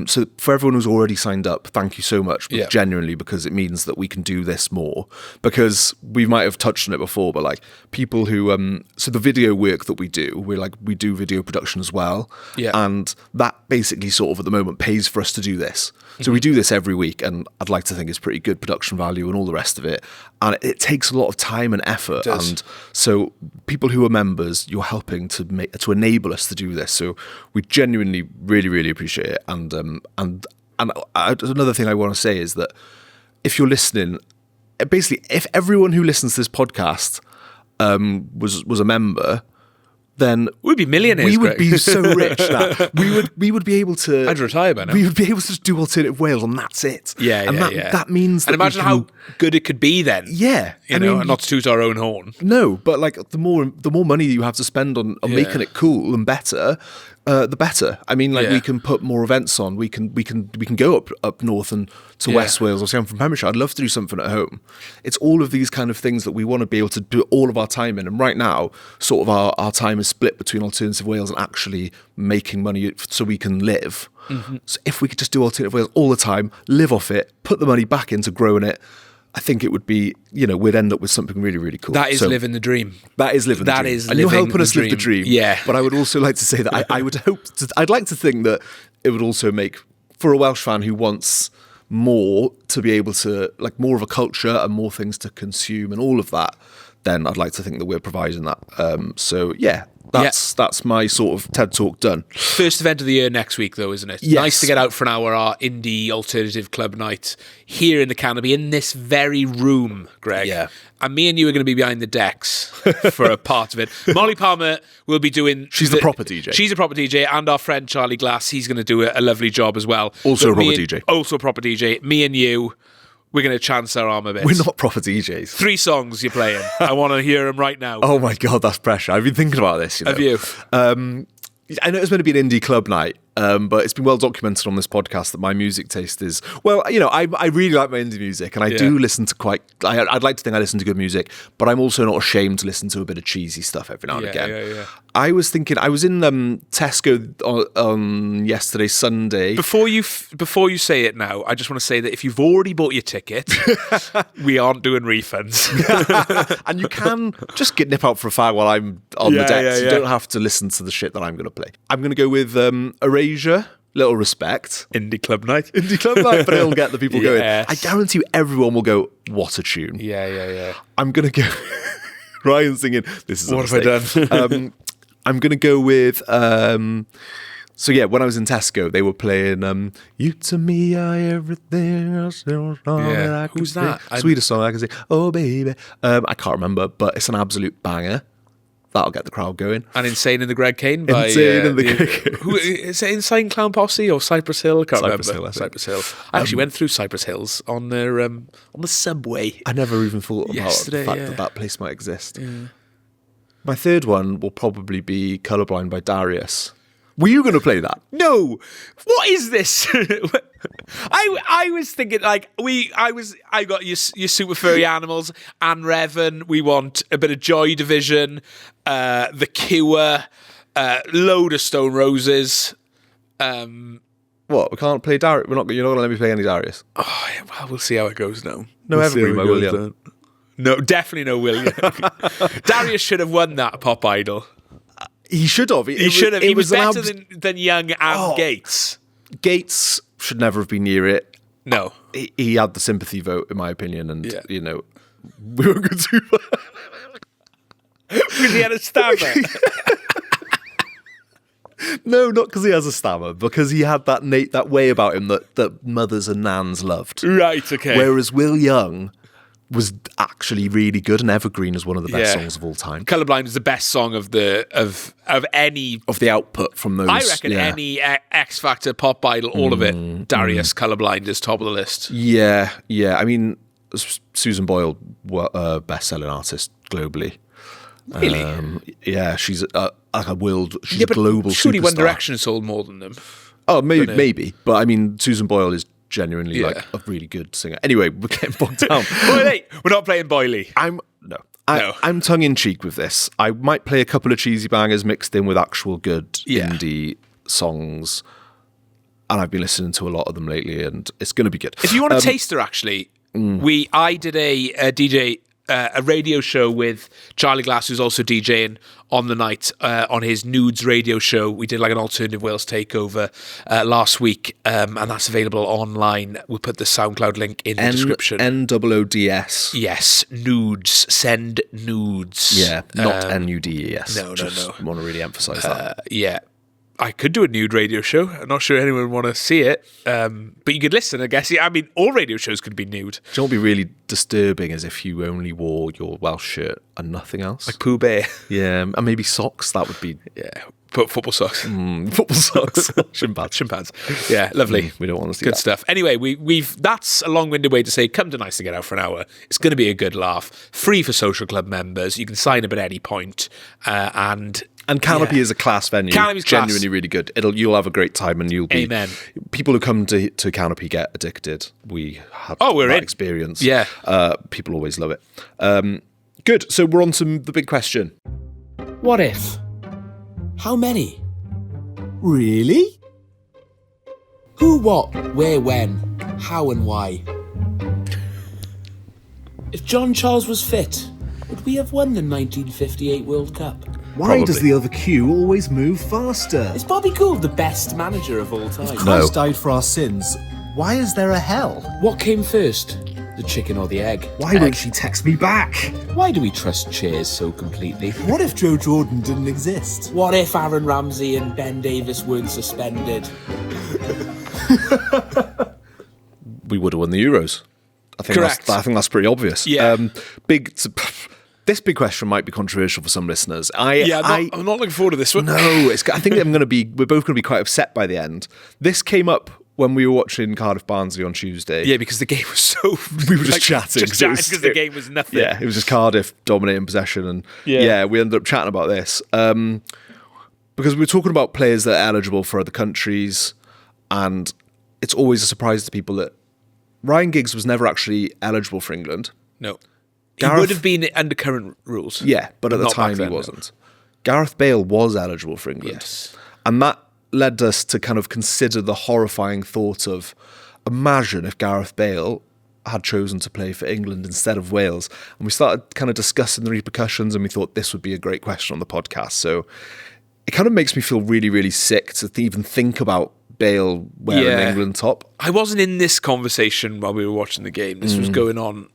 so for everyone who's already signed up, thank you so much, genuinely, because it means that we can do this more, because we might have touched on it before, but like people who so the video work that we do, we do video production as well, and that basically sort of at the moment pays for us to do this. So we do this every week, and I'd like to think it's pretty good production value and all the rest of it, and it takes a lot of time and effort, and so people who are members, you're helping to enable us to do this, so we genuinely really, really appreciate it. And another thing I want to say is that if you're listening, basically, if everyone who listens to this podcast was a member, then we'd be millionaires. We would be so rich that we would be able to. I'd retire by now. We would be able to just do Alternative Wales, and that's it. That means. And imagine how good it could be then. Yeah, and not to toot our own horn. No, but like the more money you have to spend on making it cool and better, the better. I mean, like we can put more events on. We can go up north and to West Wales. Obviously, I'm from Pembrokeshire. I'd love to do something at home. It's all of these kind of things that we want to be able to do all of our time in. And right now, sort of our time is split between Alternative Wales and actually making money so we can live. Mm-hmm. So if we could just do Alternative Wales all the time, live off it, put the money back into growing it, I think it would be, we'd end up with something really, really cool. That is living the dream. That is living the dream. Is and you're helping us live the dream. Yeah. But I would also like to say that I'd like to think that it would also make, for a Welsh fan who wants more to be able to, like more of a culture and more things to consume and all of that, then I'd like to think that we're providing that. That's my sort of TED Talk done. First event of the year next week, though, isn't it? Yes. Nice to get out for an hour, our indie alternative club night here in the Canopy, in this very room, Greg. Yeah. And me and you are going to be behind the decks for a part of it. Molly Palmer will be doing... She's the proper DJ. She's a proper DJ, and our friend Charlie Glass, he's going to do a lovely job as well. Also a proper DJ. Also a proper DJ. Me and you... We're going to chance our arm a bit. We're not proper DJs. 3 songs you're playing. I want to hear them right now. Oh my God, that's pressure. I've been thinking about this. Have you? I know it's meant to be an indie club night, but it's been well documented on this podcast that my music taste is... Well, I really like my indie music, and I do listen to I'd like to think I listen to good music, but I'm also not ashamed to listen to a bit of cheesy stuff every now and again. Yeah. I was thinking... I was in Tesco on yesterday, Sunday. Before you say it now, I just want to say that if you've already bought your ticket, we aren't doing refunds. And you can just nip out for a fag while I'm on the decks. You don't have to listen to the shit that I'm going to play. I'm going to go with Erasure, Little Respect. Indie club night. But it'll get the people going. I guarantee you everyone will go, what a tune. Yeah. I'm going to go... Ryan singing, this is what have I done? I'm going to go with... when I was in Tesco, they were playing You to Me Are Everything Else That I Could Who's that? Sweetest song I can say. Oh, baby. I can't remember, but it's an absolute banger. That'll get the crowd going. And Insane in the Greg Kane by... Insane in the Greg Kane. Who, is it Insane Clown Posse or Cypress Hill? I can't Cypress remember. Hill, Cypress Hill. I actually went through Cypress Hills on the subway. I never even thought about the fact that place might exist. Yeah. My third one will probably be Colourblind by Darius. Were you going to play that? No. What is this? I was thinking I got your super furry animals, Anne Revan. We want a bit of Joy Division, The Cure, load of Stone Roses. What? We can't play Darius. You're not going to let me play any Darius. Oh, yeah, well, we'll see how it goes now. No Evergreen by William. No, definitely no William. Darius should have won that Pop Idol. He should have. He should have. He was better than Young and Gates. Gates should never have been near it. No. He had the sympathy vote, in my opinion, and, we were good too far. Because he had a stammer. No, not because he has a stammer, because he had that way about him that mothers and nans loved. Right, okay. Whereas Will Young was actually really good, and Evergreen is one of the best songs of all time. Colourblind is the best song of any of the output from those. I reckon any X Factor, Pop Idol, all of it. Darius Colourblind is top of the list. Yeah. I mean, Susan Boyle, best-selling artist globally. Really? She's like a world. She's a global superstar. Surely One Direction sold more than them. Oh, maybe. But I mean, Susan Boyle is genuinely like a really good singer. Anyway, we're getting bogged down. Wait, we're not playing Boyley. I'm tongue in cheek with this. I might play a couple of cheesy bangers mixed in with actual good indie songs, and I've been listening to a lot of them lately, and it's going to be good. If you want a taster, actually, I did a radio show with Charlie Glass, who's also DJing on the night on his Nudes radio show. We did like an Alternative Wales takeover last week, and that's available online. We'll put the SoundCloud link in the description. NOODS. Yes, nudes. Send nudes. Yeah, not NUDES. No. I want to really emphasise that. Yeah. I could do a nude radio show. I'm not sure anyone would want to see it, but you could listen, I guess. I mean, all radio shows could be nude. Do you know what would be really disturbing is if you only wore your Welsh shirt and nothing else? Like Pooh Bear. Yeah, and maybe socks. That would be Football socks. Football socks. Shin pads. Yeah, lovely. We don't want to see good that. stuff. Anyway, that's a long-winded way to say come to Nice to Get Out for an hour. It's going to be a good laugh. Free for social club members. You can sign up at any point. And Canopy is a class venue. Canopy's genuinely class. really good. You'll have a great time, and you'll be. Amen. People who come to Canopy get addicted. We have we're that in. experience. Yeah. People always love it. Good. So we're on to the big question. What if? How many? Really? Who, what, where, when, how and why? If John Charles was fit, would we have won the 1958 World Cup? Why does the other queue always move faster? Is Bobby Gould the best manager of all time? If Christ died for our sins, why is there a hell? What came first, the chicken or the egg? Why won't she text me back? Why do we trust chairs so completely? What if Joe Jordan didn't exist? What if Aaron Ramsey and Ben Davies weren't suspended? We would have won the Euros. I think Correct. I think that's pretty obvious. Yeah. This big question might be controversial for some listeners. I'm not looking forward to this one. No, I think we're both going to be quite upset by the end. This came up when we were watching Cardiff Barnsley on Tuesday. Yeah, because the game was so... We were just chatting. Because the game was nothing. Yeah, it was just Cardiff dominating possession. And we ended up chatting about this. Because we were talking about players that are eligible for other countries. And it's always a surprise to people that Ryan Giggs was never actually eligible for England. No. He would have been under current rules. Yeah, but at the Not time back then, he wasn't. Gareth Bale was eligible for England. Yes. And that led us to kind of consider the horrifying thought of, imagine if Gareth Bale had chosen to play for England instead of Wales. And we started kind of discussing the repercussions, and we thought this would be a great question on the podcast. So it kind of makes me feel really, really sick to even think about Bale wearing the England top. I wasn't in this conversation while we were watching the game. This was going on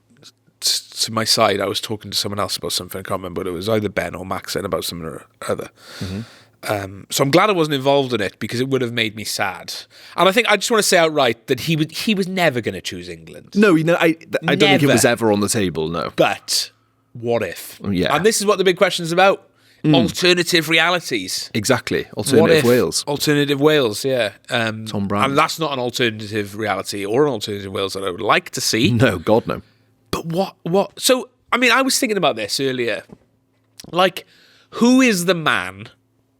to my side. I was talking to someone else about something. I can't remember, but it was either Ben or Max saying about something or other. So I'm glad I wasn't involved in it, because it would have made me sad. And I think I just want to say outright that he was never going to choose England. No, I don't think it was ever on the table, no. But what if? Yeah. And this is what the big question is about. Alternative realities. Exactly. Alternative Wales. Alternative Wales, yeah. Tom Brand. And that's not an alternative reality or an alternative Wales that I would like to see. No, God, no. But what? So, I mean, I was thinking about this earlier. Like, who is the man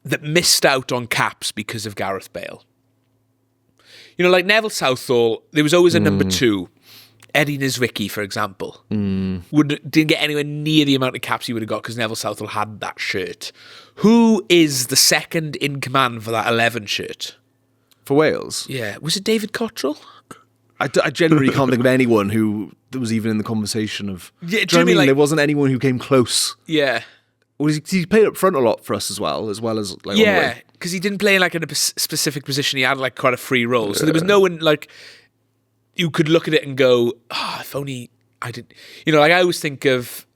that missed out on caps because of Gareth Bale? You know, like Neville Southall, there was always a number two. Eddie Niedzwiecki, for example, didn't get anywhere near the amount of caps he would have got because Neville Southall had that shirt. Who is the second in command for that 11 shirt? For Wales? Yeah. Was it David Cottrell? I generally can't think of anyone who was even in the conversation of... Yeah, do you know what I mean? like, there wasn't anyone who came close. Yeah. Well, he played up front a lot for us as well like on the yeah, wing. because he didn't play in like in a specific position. He had like quite a free role. So there was no one like... You could look at it and go, if only I did... You know, like I always think of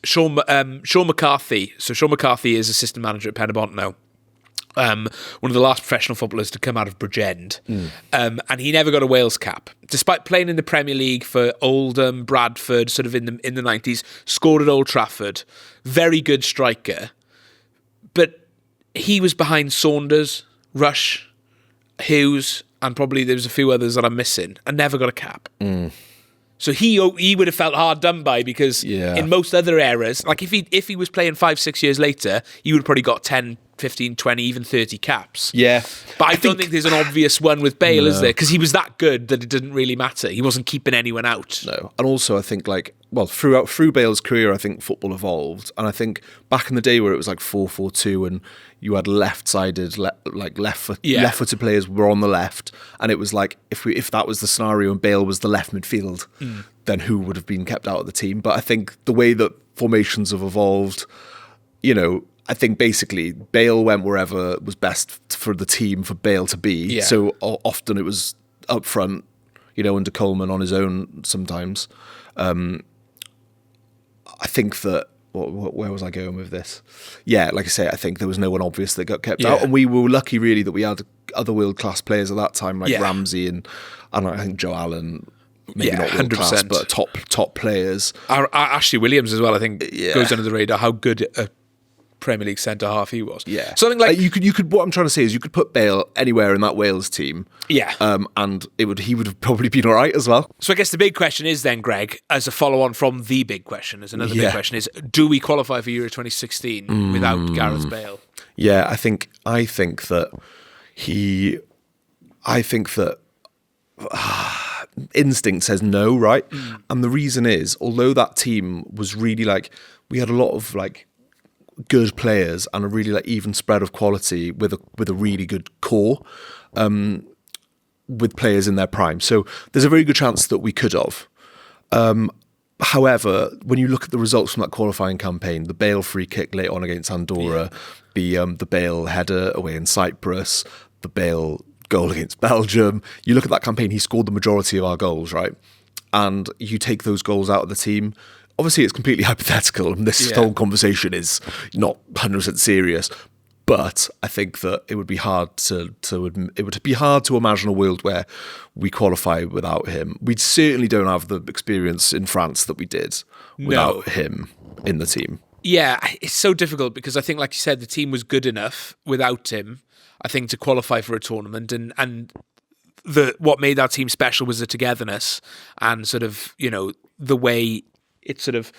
Sean McCarthy. So Sean McCarthy is assistant manager at Penybont now. One of the last professional footballers to come out of Bridgend. And he never got a Wales cap. Despite playing in the Premier League for Oldham, Bradford, sort of in the 90s, scored at Old Trafford. Very good striker. But he was behind Saunders, Rush, Hughes, and probably there was a few others that I'm missing, and never got a cap. So he would have felt hard done by, because in most other eras, like if he was playing 5-6 years later, he would have probably got 10, 15, 20, even 30 caps. Yeah. But I don't think there's an obvious one with Bale, is there? Because he was that good that it didn't really matter. He wasn't keeping anyone out. No. And also I think through Bale's career, I think football evolved. And I think back in the day where it was like 4-4-2 and you had left-sided, left-footed players were on the left, and it was like if that was the scenario and Bale was the left midfield, then who would have been kept out of the team? But I think the way that formations have evolved, you know, I think basically Bale went wherever was best for the team for Bale to be. Yeah. So often it was up front, you know, under Coleman on his own sometimes. I think that, where was I going with this? Yeah, like I say, I think there was no one obvious that got kept out. And we were lucky really that we had other world-class players at that time, like Ramsey and I think Joe Allen, maybe not world-class, 100%. but top players. Ashley Williams as well, I think, goes under the radar. How good a Premier League centre half he was. Yeah, something like you could. What I'm trying to say is you could put Bale anywhere in that Wales team. Yeah, and he would have probably been all right as well. So I guess the big question is then, Greg, as a follow-on from the big question, as another big question is: do we qualify for Euro 2016 without Gareth Bale? Yeah, I think that instinct says no, right? And the reason is, although that team was really we had a lot of good players and a really even spread of quality with a really good core, with players in their prime. So there's a very good chance that we could have. However, when you look at the results from that qualifying campaign, the Bale free kick late on against Andorra, the Bale header away in Cyprus, the Bale goal against Belgium, you look at that campaign, he scored the majority of our goals, right? And you take those goals out of the team. Obviously, it's completely hypothetical, and this whole conversation is not 100% serious. But I think that it would be hard to imagine a world where we qualify without him. We certainly don't have the experience in France that we did without him in the team. Yeah, it's so difficult because I think, like you said, the team was good enough without him, I think, to qualify for a tournament, and what made that team special was the togetherness and sort of, the way it sort of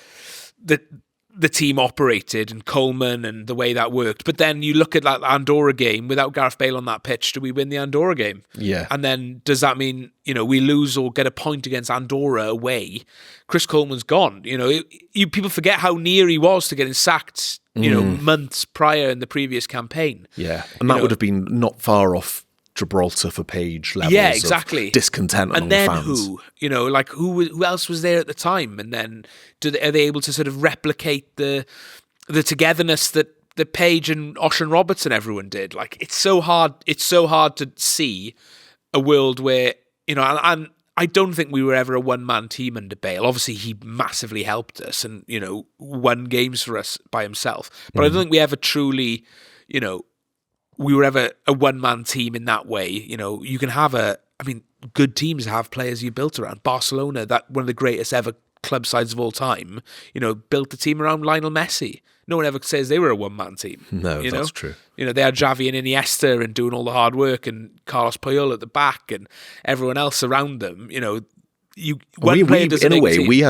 the team operated and Coleman and the way that worked. But then you look at that Andorra game without Gareth Bale on that pitch, do we win the Andorra game? Yeah. And then does that mean, we lose or get a point against Andorra away? Chris Coleman's gone. People forget how near he was to getting sacked, months prior in the previelse campaign. Yeah. And that would have been not far off Gibraltar for Page levels of discontent among the fans. And then who else was there at the time? And then are they able to sort of replicate the togetherness that Page and Ocean Robertson everyone did? It's so hard to see a world where, and I don't think we were ever a one-man team under Bale. Obviously, he massively helped us and, won games for us by himself. But I don't think we ever truly, we were ever a one-man team in that way. You can have good teams have players you built around. Barcelona, that one of the greatest ever club sides of all time, built the team around Lionel Messi. No one ever says they were a one-man team. No, that's true. They had Xavi and Iniesta and doing all the hard work, and Carlos Puyol at the back, and everyone else around them. We had a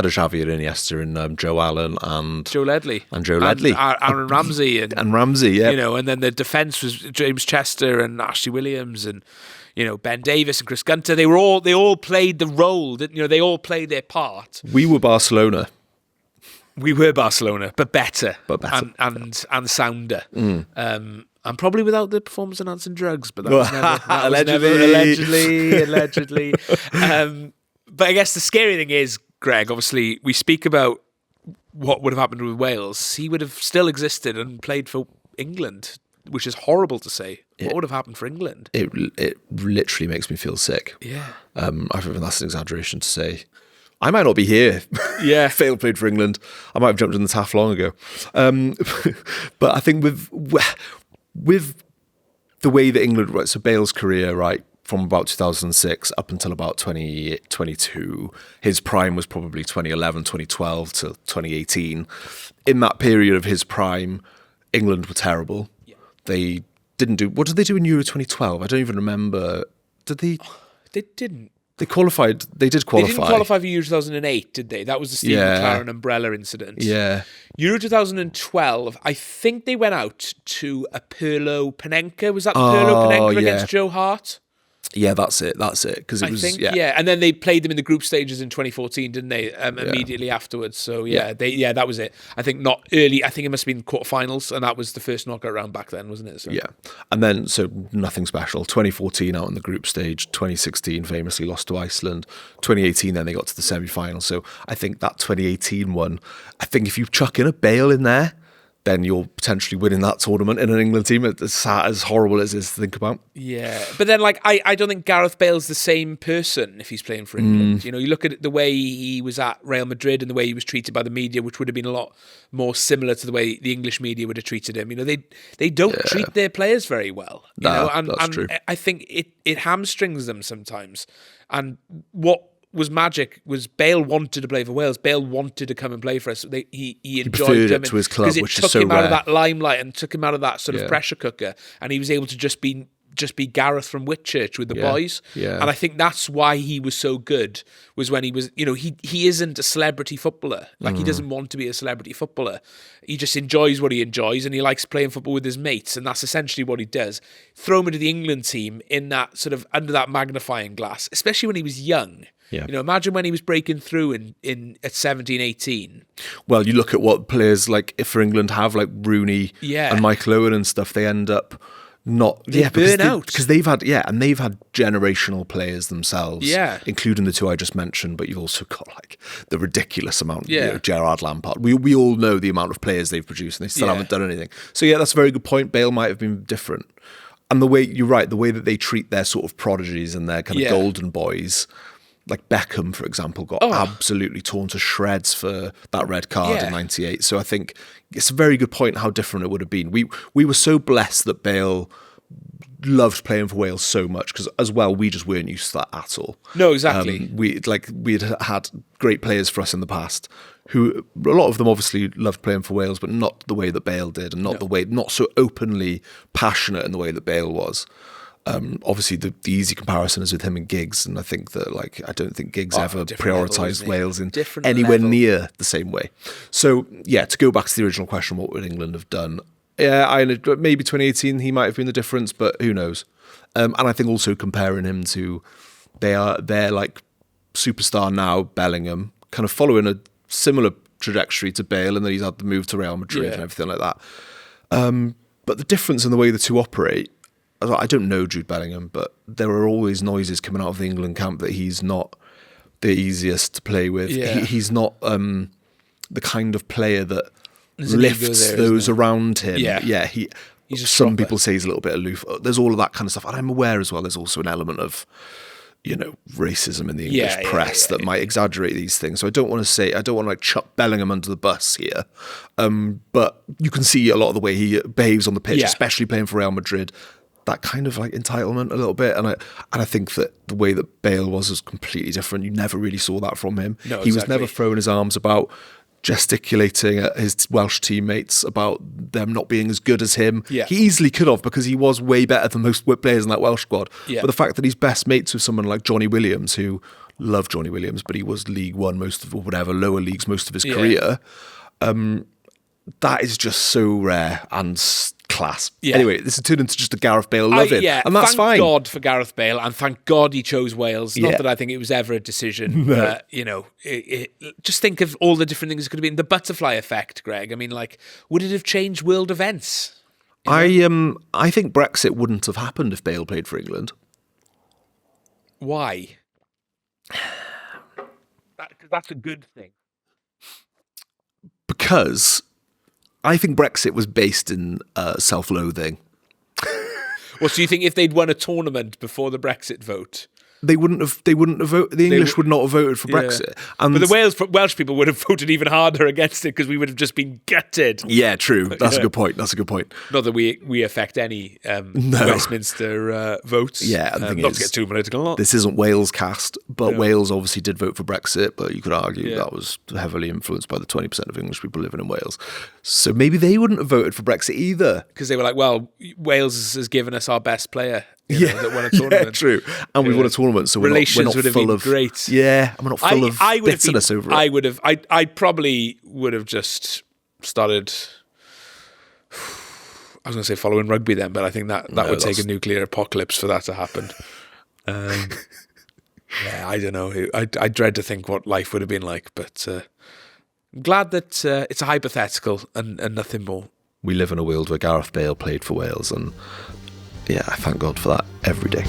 Xavi and Iniesta and Joe Allen and Joe Ledley and Aaron Ramsey and Ramsey, yeah. And then the defense was James Chester and Ashley Williams and Ben Davis and Chris Gunter. They all played the role, didn't they? They all played their part. We were Barcelona. We were Barcelona, but better, and sounder. And probably without the performance-enhancing drugs, but that was allegedly. But I guess the scary thing is, Greg, obviously, we speak about what would have happened with Wales. He would have still existed and played for England, which is horrible to say. What would have happened for England? It literally makes me feel sick. Yeah. I think that's an exaggeration to say. I might not be here. Yeah. Fail played for England. I might have jumped in the taff long ago. But I think with the way that England, right, so Bale's career, right, from about 2006 up until about 2022, his prime was probably 2011, 2012 to 2018. In that period of his prime, England were terrible. Yeah. They didn't do... What did they do in Euro 2012? I don't even remember. Did they... They didn't. They qualified. They did qualify. They didn't qualify for Euro 2008, did they? That was the Steve McLaren umbrella incident. Yeah. Euro 2012, I think they went out to a Pirlo Panenka. Was that the Pirlo Panenka against Joe Hart? Yeah, that's it. Because it was. I think, and then they played them in the group stages in 2014, didn't they? Immediately afterwards. So that was it. I think not early. I think it must have been quarterfinals, and that was the first knockout round back then, wasn't it? So. Yeah, and then so nothing special. 2014 out in the group stage. 2016 famously lost to Iceland. 2018 then they got to the semi-final. So I think that 2018 one. I think if you chuck in a Bale in there, then you're potentially winning that tournament in an England team, as horrible as it is to think about. Yeah, but then I don't think Gareth Bale's the same person if he's playing for England. You look at the way he was at Real Madrid and the way he was treated by the media, which would have been a lot more similar to the way the English media would have treated him. They don't treat their players very well. That's true. I think it hamstrings them sometimes. And what was magic was Bale wanted to play for Wales. Bale wanted to come and play for us. He preferred enjoyed it to his club, which is so rare. Because it took him out of that limelight and took him out of that sort of pressure cooker, and he was able to just be Gareth from Whitchurch with the boys. Yeah. And I think that's why he was so good, was when he was, he isn't a celebrity footballer. Like, he doesn't want to be a celebrity footballer. He just enjoys what he enjoys, and he likes playing football with his mates, and that's essentially what he does. Throw him into the England team in that sort of under that magnifying glass, especially when he was young. Yeah. Imagine when he was breaking through at 17, 18. Well, you look at what players like if for England have, like Rooney and Michael Owen and stuff, they end up not burn out because they've had generational players themselves, including the two I just mentioned. But you've also got like the ridiculous amount, Gerrard, Lampard. We all know the amount of players they've produced, and they still haven't done anything. So that's a very good point. Bale might have been different, and the way you're right, the way that they treat their sort of prodigies and their kind of golden boys. Like Beckham, for example, got absolutely torn to shreds for that red card in '98. So I think it's a very good point how different it would have been. We were so blessed that Bale loved playing for Wales so much, because as well, we just weren't used to that at all. No, exactly. We'd had great players for us in the past who, a lot of them obviously loved playing for Wales, but not the way that Bale did, and not so openly passionate in the way that Bale was. Obviously, the easy comparison is with him and Giggs, and I think that I don't think Giggs ever prioritised Wales in anywhere near the same way. So to go back to the original question, what would England have done? Maybe 2018 he might have been the difference, but who knows? And I think also comparing him to their like superstar now, Bellingham, kind of following a similar trajectory to Bale, and then he's had the move to Real Madrid and everything like that. But the difference in the way the two operate. I don't know Jude Bellingham, but there are always noises coming out of the England camp that he's not the easiest to play with. Yeah. He's not the kind of player that lifts those around him. Some people say he's a little bit aloof. There's all of that kind of stuff. And I'm aware as well there's also an element of, racism in the English press that might exaggerate these things. So I don't want to chuck Bellingham under the bus here. But you can see a lot of the way he behaves on the pitch, especially playing for Real Madrid. That kind of like entitlement a little bit, and I think that the way that Bale was completely different. You never really saw that from him. No, he was never throwing his arms about, gesticulating at his Welsh teammates about them not being as good as him. Yeah. He easily could have, because he was way better than most players in that Welsh squad. Yeah. But the fact that he's best mates with someone like Johnny Williams, who loved Johnny Williams, but he was League One lower leagues most of his career. That is just so rare and class. Yeah. Anyway, this has turned into just a Gareth Bale loving, and that's fine. Thank God for Gareth Bale, and thank God he chose Wales. Not that I think it was ever a decision, but just think of all the different things it could have been. The butterfly effect, Greg. I mean, would it have changed world events? I think Brexit wouldn't have happened if Bale played for England. Why? That's a good thing. Because I think Brexit was based in self-loathing. Well, so you think if they'd won a tournament before the Brexit vote, they wouldn't have voted. The English would not have voted for Brexit. And but the Welsh people would have voted even harder against it, because we would have just been gutted. Yeah, true. That's a good point. Not that we affect any Westminster votes. Yeah, and the thing not is, to get too political. This isn't Wales cast, but Wales obviously did vote for Brexit, but you could argue that was heavily influenced by the 20% of English people living in Wales. So maybe they wouldn't have voted for Brexit either. Because they were like, well, Wales has given us our best player. That won a tournament. Yeah, true. And we've won a tournament, so we're not would have full been of great. Yeah, and we're not full of bitterness over it. I probably would have just started. I was going to say following rugby then, but I think that would take a nuclear apocalypse for that to happen. I don't know. I dread to think what life would have been like, but I'm glad that it's a hypothetical and nothing more. We live in a world where Gareth Bale played for Wales, and I thank God for that every day.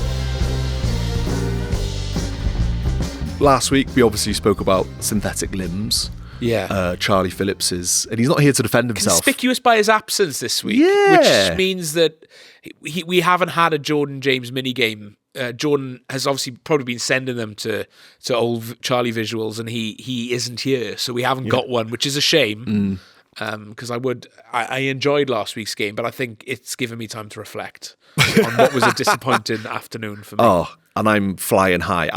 Last week, we obviously spoke about synthetic limbs. Yeah. Charlie Phillips and he's not here to defend himself. Conspicuous by his absence this week. Yeah. Which means that we haven't had a Jordan James minigame. Jordan has obviously probably been sending them to old Charlie visuals, and he isn't here. So we haven't got one, which is a shame. Because I enjoyed last week's game, but I think it's given me time to reflect on what was a disappointing afternoon for me. Oh, and I'm flying high.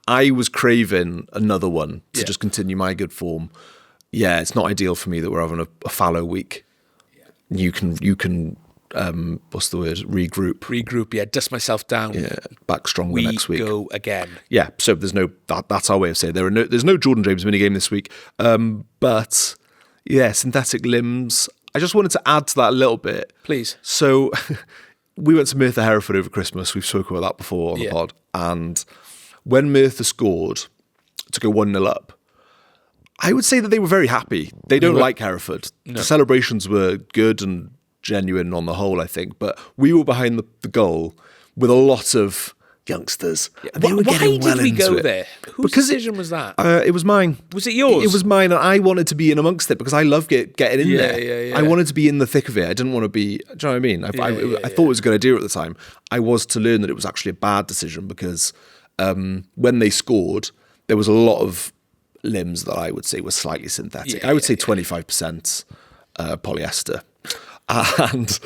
I was craving another one to just continue my good form. Yeah, it's not ideal for me that we're having a fallow week. You can what's the word? Regroup. Yeah, dust myself down. Yeah, back stronger next week. We go again. Yeah, so there's no that's our way of saying there's no Jordan James minigame this week. But yeah, synthetic limbs. I just wanted to add to that a little bit. Please. So we went to Merthyr Hereford over Christmas. We've spoken about that before on the pod. And when Merthyr scored to go 1-0 up, I would say that they were very happy. They don't like Hereford. No. The celebrations were good and genuine on the whole, I think. But we were behind the goal with a lot of youngsters. Yeah. Why did we go there? Whose decision was that? It was mine. Was it yours? It was mine, and I wanted to be in amongst it because I love getting in there. Yeah. I wanted to be in the thick of it. I didn't want to be. Do you know what I mean? I thought it was a good idea at the time. I was to learn that it was actually a bad decision because when they scored, there was a lot of limbs that I would say were slightly synthetic. I would say 25% polyester, and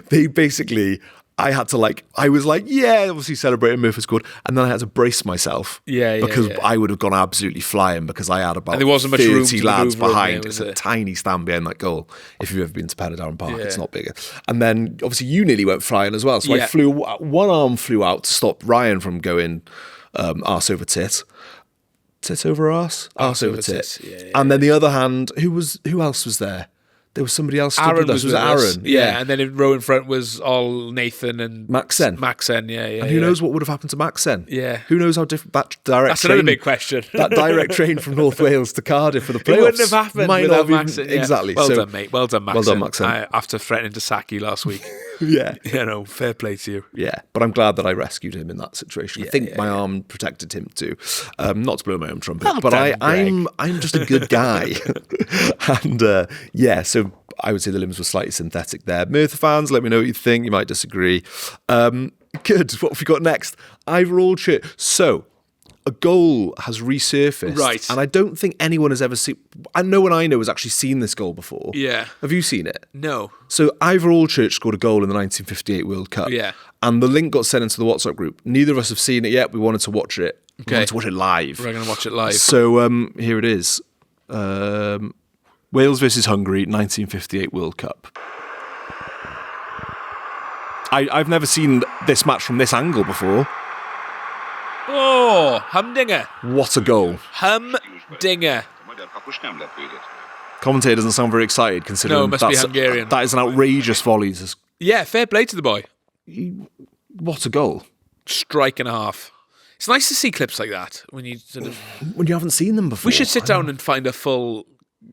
they basically. I had to I was obviously celebrating Murphy scored, and then I had to brace myself because I would have gone absolutely flying because I had about 30 lads behind. It's a tiny stand behind that goal. If you've ever been to Penydarren Park, it's not bigger. And then obviously you nearly went flying as well. So I flew, one arm flew out to stop Ryan from going arse over tit. Tit over arse? Arse over tit. And then the other hand, who else was there? There was somebody else. Aaron was Aaron? Yeah, and then in row in front was all Nathan and Maxen. Yeah. And who knows what would have happened to Maxen? Yeah. Who knows how different that direct That's train... another big question. That direct train from North Wales to Cardiff for the playoffs. It wouldn't have happened without Maxen. Yeah. Exactly. Well done, mate. Well done, Maxen. Well done, Maxen. After threatening to sack you last week. Yeah. Fair play to you. Yeah, but I'm glad that I rescued him in that situation. I think my arm protected him too. Not to blow my own trumpet, but I'm just a good guy. And so I would say the limbs were slightly synthetic there. Merthyr fans, let me know what you think. You might disagree. Good. What have we got next? Ivor Old Church. So a goal has resurfaced. Right. And I don't think anyone has ever seen... No one I know has actually seen this goal before. Yeah. Have you seen it? No. So Ivor Old Church scored a goal in the 1958 World Cup. Yeah. And the link got sent into the WhatsApp group. Neither of us have seen it yet. We wanted to watch it. Okay. We wanted to watch it live. We're going to watch it live. So here it is. Wales versus Hungary, 1958 World Cup. I've never seen this match from this angle before. Oh, humdinger. What a goal. Humdinger. Commentator doesn't sound very excited considering it must be Hungarian. That is an outrageous volley. Yeah, fair play to the boy. What a goal. Strike and a half. It's nice to see clips like that when you when you haven't seen them before. We should sit down and find a full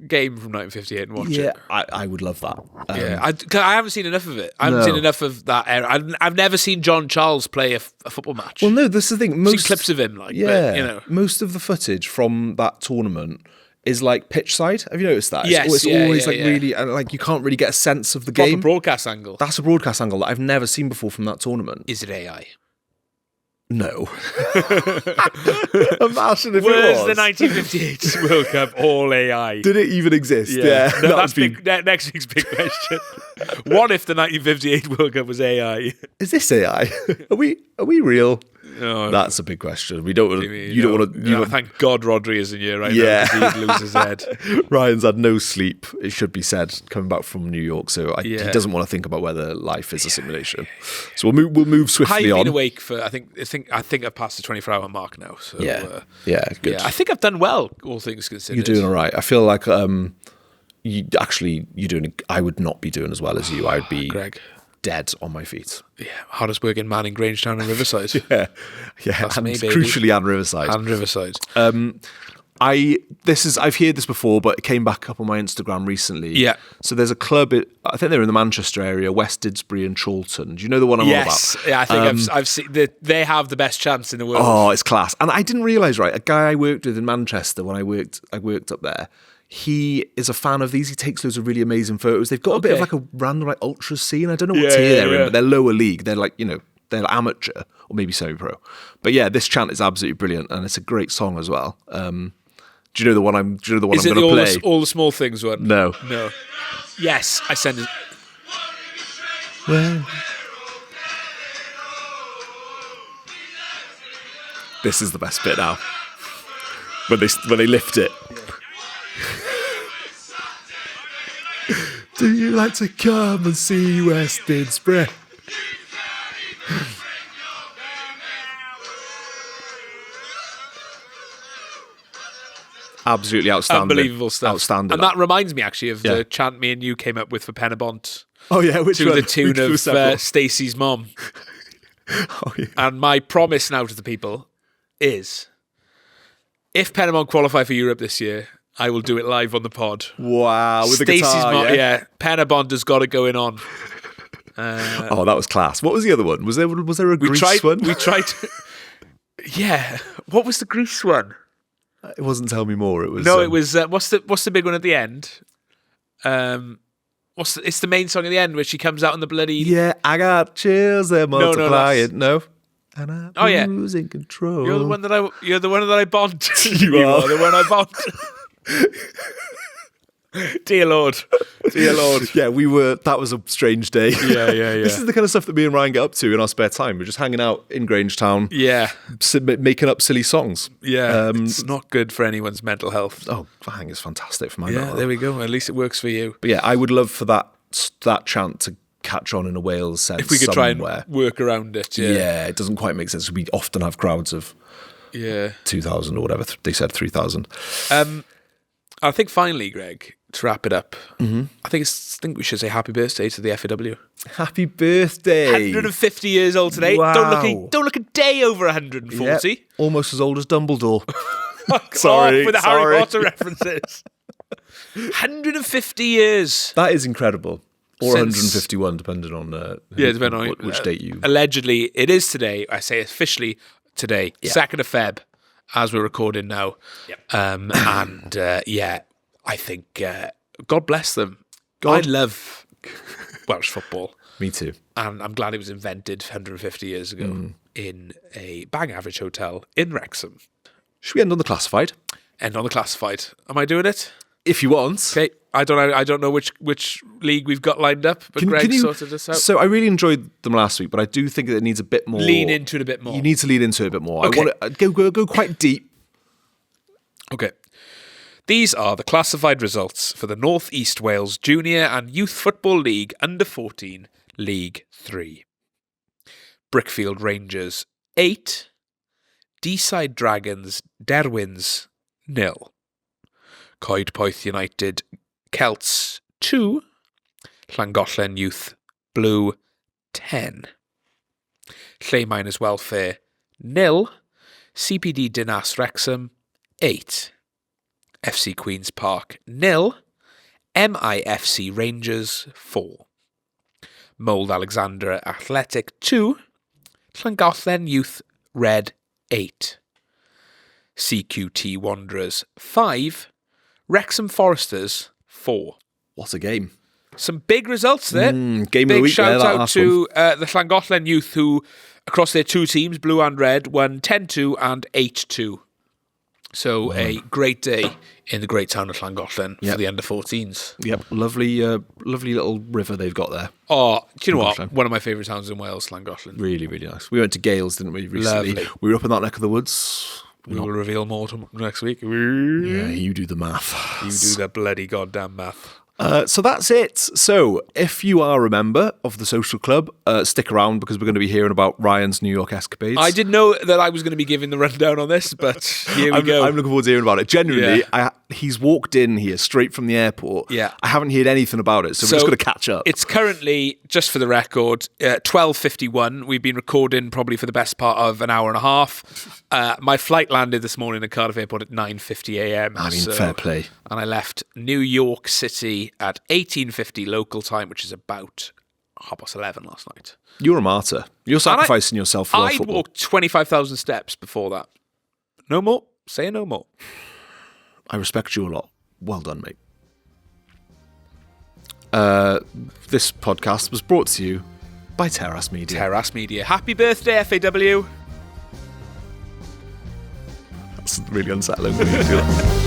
game from 1958 and watch it. Yeah, I would love that. I haven't seen enough of it. I haven't seen enough of that era. I've never seen John Charles play a football match. Well, no, this is the thing. Seen clips of him, most of the footage from that tournament is like pitch side. Have you noticed that? Yes, it's always really you can't really get a sense of the game. Proper broadcast angle. That's a broadcast angle that I've never seen before from that tournament. Is it AI? No. Imagine if Where's it was. the 1958 World Cup all AI? Did it even exist? Yeah. No, that's next week's big question. What if the 1958 World Cup was AI? Is this AI? Are we real? No, that's a big question. We don't want to. You don't want to. Thank God Rodri isn't here right now. He'd lose his head. Ryan's had no sleep. It should be said, coming back from New York, so he doesn't want to think about whether life is a simulation. So we'll move swiftly on. I've been awake for I think I've passed the 24-hour mark now. So good. Yeah, I think I've done well, all things considered. You're doing all right. I feel like you're doing. I would not be doing as well as you. I would be dead on my feet. Yeah, hardest working man in Grangetown and Riverside. yeah, that's and me, crucially and Riverside. And Riverside. I've heard this before, but it came back up on my Instagram recently. Yeah. So there's a club. I think they're in the Manchester area, West Didsbury and Chorlton. Do you know the one I'm on about? Yes. Yeah, I think I've seen. They have the best chance in the world. Oh, it's class. And I didn't realise, right? A guy I worked with in Manchester when I worked up there. He is a fan of these. He takes loads of really amazing photos. They've got a bit of like a random ultra scene. I don't know what tier they're in, but they're lower league. They're like, they're amateur or maybe semi-pro. But yeah, this chant is absolutely brilliant and it's a great song as well. Do you know the one I'm going to play? Is it all the small things one? No. Yes, I send it. This is the best bit now. When they lift it. Do you like to come and see West Didsbury? Absolutely outstanding. Unbelievable stuff. Outstanding. And that reminds me, actually, of the chant me and you came up with for Penabont. Oh, yeah, which to one? The tune of Stacey's mom. Oh, yeah. And my promise now to the people is, if Penabont qualify for Europe this year, I will do it live on the pod. Wow, with the guitar, mom, yeah. Penabont has got it going on. Oh, that was class. What was the other one? Was there a Greece one? We tried to... Yeah. What was the Greece one? It wasn't Tell Me More. It was it was what's the big one at the end? It's the main song at the end where she comes out on the bloody... Yeah, I got chills, they're multiplying. No. And I'm losing control. You're the one that I bond. You are the one I bond. Dear Lord. Yeah, that was a strange day. Yeah. This is the kind of stuff that me and Ryan get up to in our spare time. We're just hanging out in Grangetown. Yeah. Making up silly songs. Yeah. It's not good for anyone's mental health. Oh, I think it's fantastic for my mental health. There we go. At least it works for you. But yeah, I would love for that chant to catch on in a Wales sense. If we could somewhere. try and work around it. Yeah, it doesn't quite make sense. We often have crowds of 2,000 or whatever. They said 3,000. I think finally, Greg, to wrap it up, I think we should say happy birthday to the FAW. Happy birthday! 150 years old today. Wow. Don't look a day over 140. Yep. Almost as old as Dumbledore. Sorry, with the Harry Potter references. 150 years. That is incredible. Or 151, depending on depending on which date you... Allegedly, it is today. I say officially today, 2nd of Feb, as we're recording now. Yep. I think God bless them. I love Welsh football. Me too. And I'm glad it was invented 150 years ago in a bang average hotel in Wrexham. Should we end on the classified? End on the classified. Am I doing it? If you want. Okay. I don't know which league we've got lined up, but Greg sorted this out. So I really enjoyed them last week, but I do think that it needs a bit more... Lean into it a bit more. You need to lean into it a bit more. Okay. I want to go quite deep. Okay. These are the classified results for the North East Wales Junior and Youth Football League Under-14 League 3. Brickfield Rangers 8, Deeside Dragons Derwyns 0, Coed Poeth United Celts 2, Llangollen Youth Blue 10, Lle Miners Welfare 0, CPD Dinas Wrexham 8, FC Queen's Park 0, MIFC Rangers 4, Mold Alexandra Athletic 2, Llangollen Youth Red 8, CQT Wanderers 5, Wrexham Foresters 4. What a game. Some big results there. Game of big the week shout there, out to the Llangollen Youth who, across their two teams, blue and red, won 10-2 and 8-2. So a great day in the great town of Llangollen for the under-14s. Yep, lovely little river they've got there. Oh, do you know what? One of my favourite towns in Wales, Llangollen. Really, really nice. We went to Gales, didn't we, recently? Lovely. We were up in that neck of the woods. We will reveal more next week. Yeah, you do the math. You do the bloody goddamn math. So that's it. So if you are a member of the social club, stick around because we're going to be hearing about Ryan's New York escapades. I didn't know that I was going to be giving the rundown on this, but here we go. I'm looking forward to hearing about it. Genuinely, he's walked in here straight from the airport. Yeah. I haven't heard anything about it, so we're just going to catch up. It's currently, just for the record, 12:51. We've been recording probably for the best part of an hour and a half. My flight landed this morning at Cardiff Airport at 9:50 a.m. I mean, fair play. And I left New York City at 18:50 local time, which is about 11:30 last night. You're a martyr. You're sacrificing yourself for I'd football. walked 25,000 steps before that. No more. Say no more. I respect you a lot. Well done, mate. This podcast was brought to you by Terrace Media. Terrace Media. Happy birthday, FAW. That's really unsettling when you do that.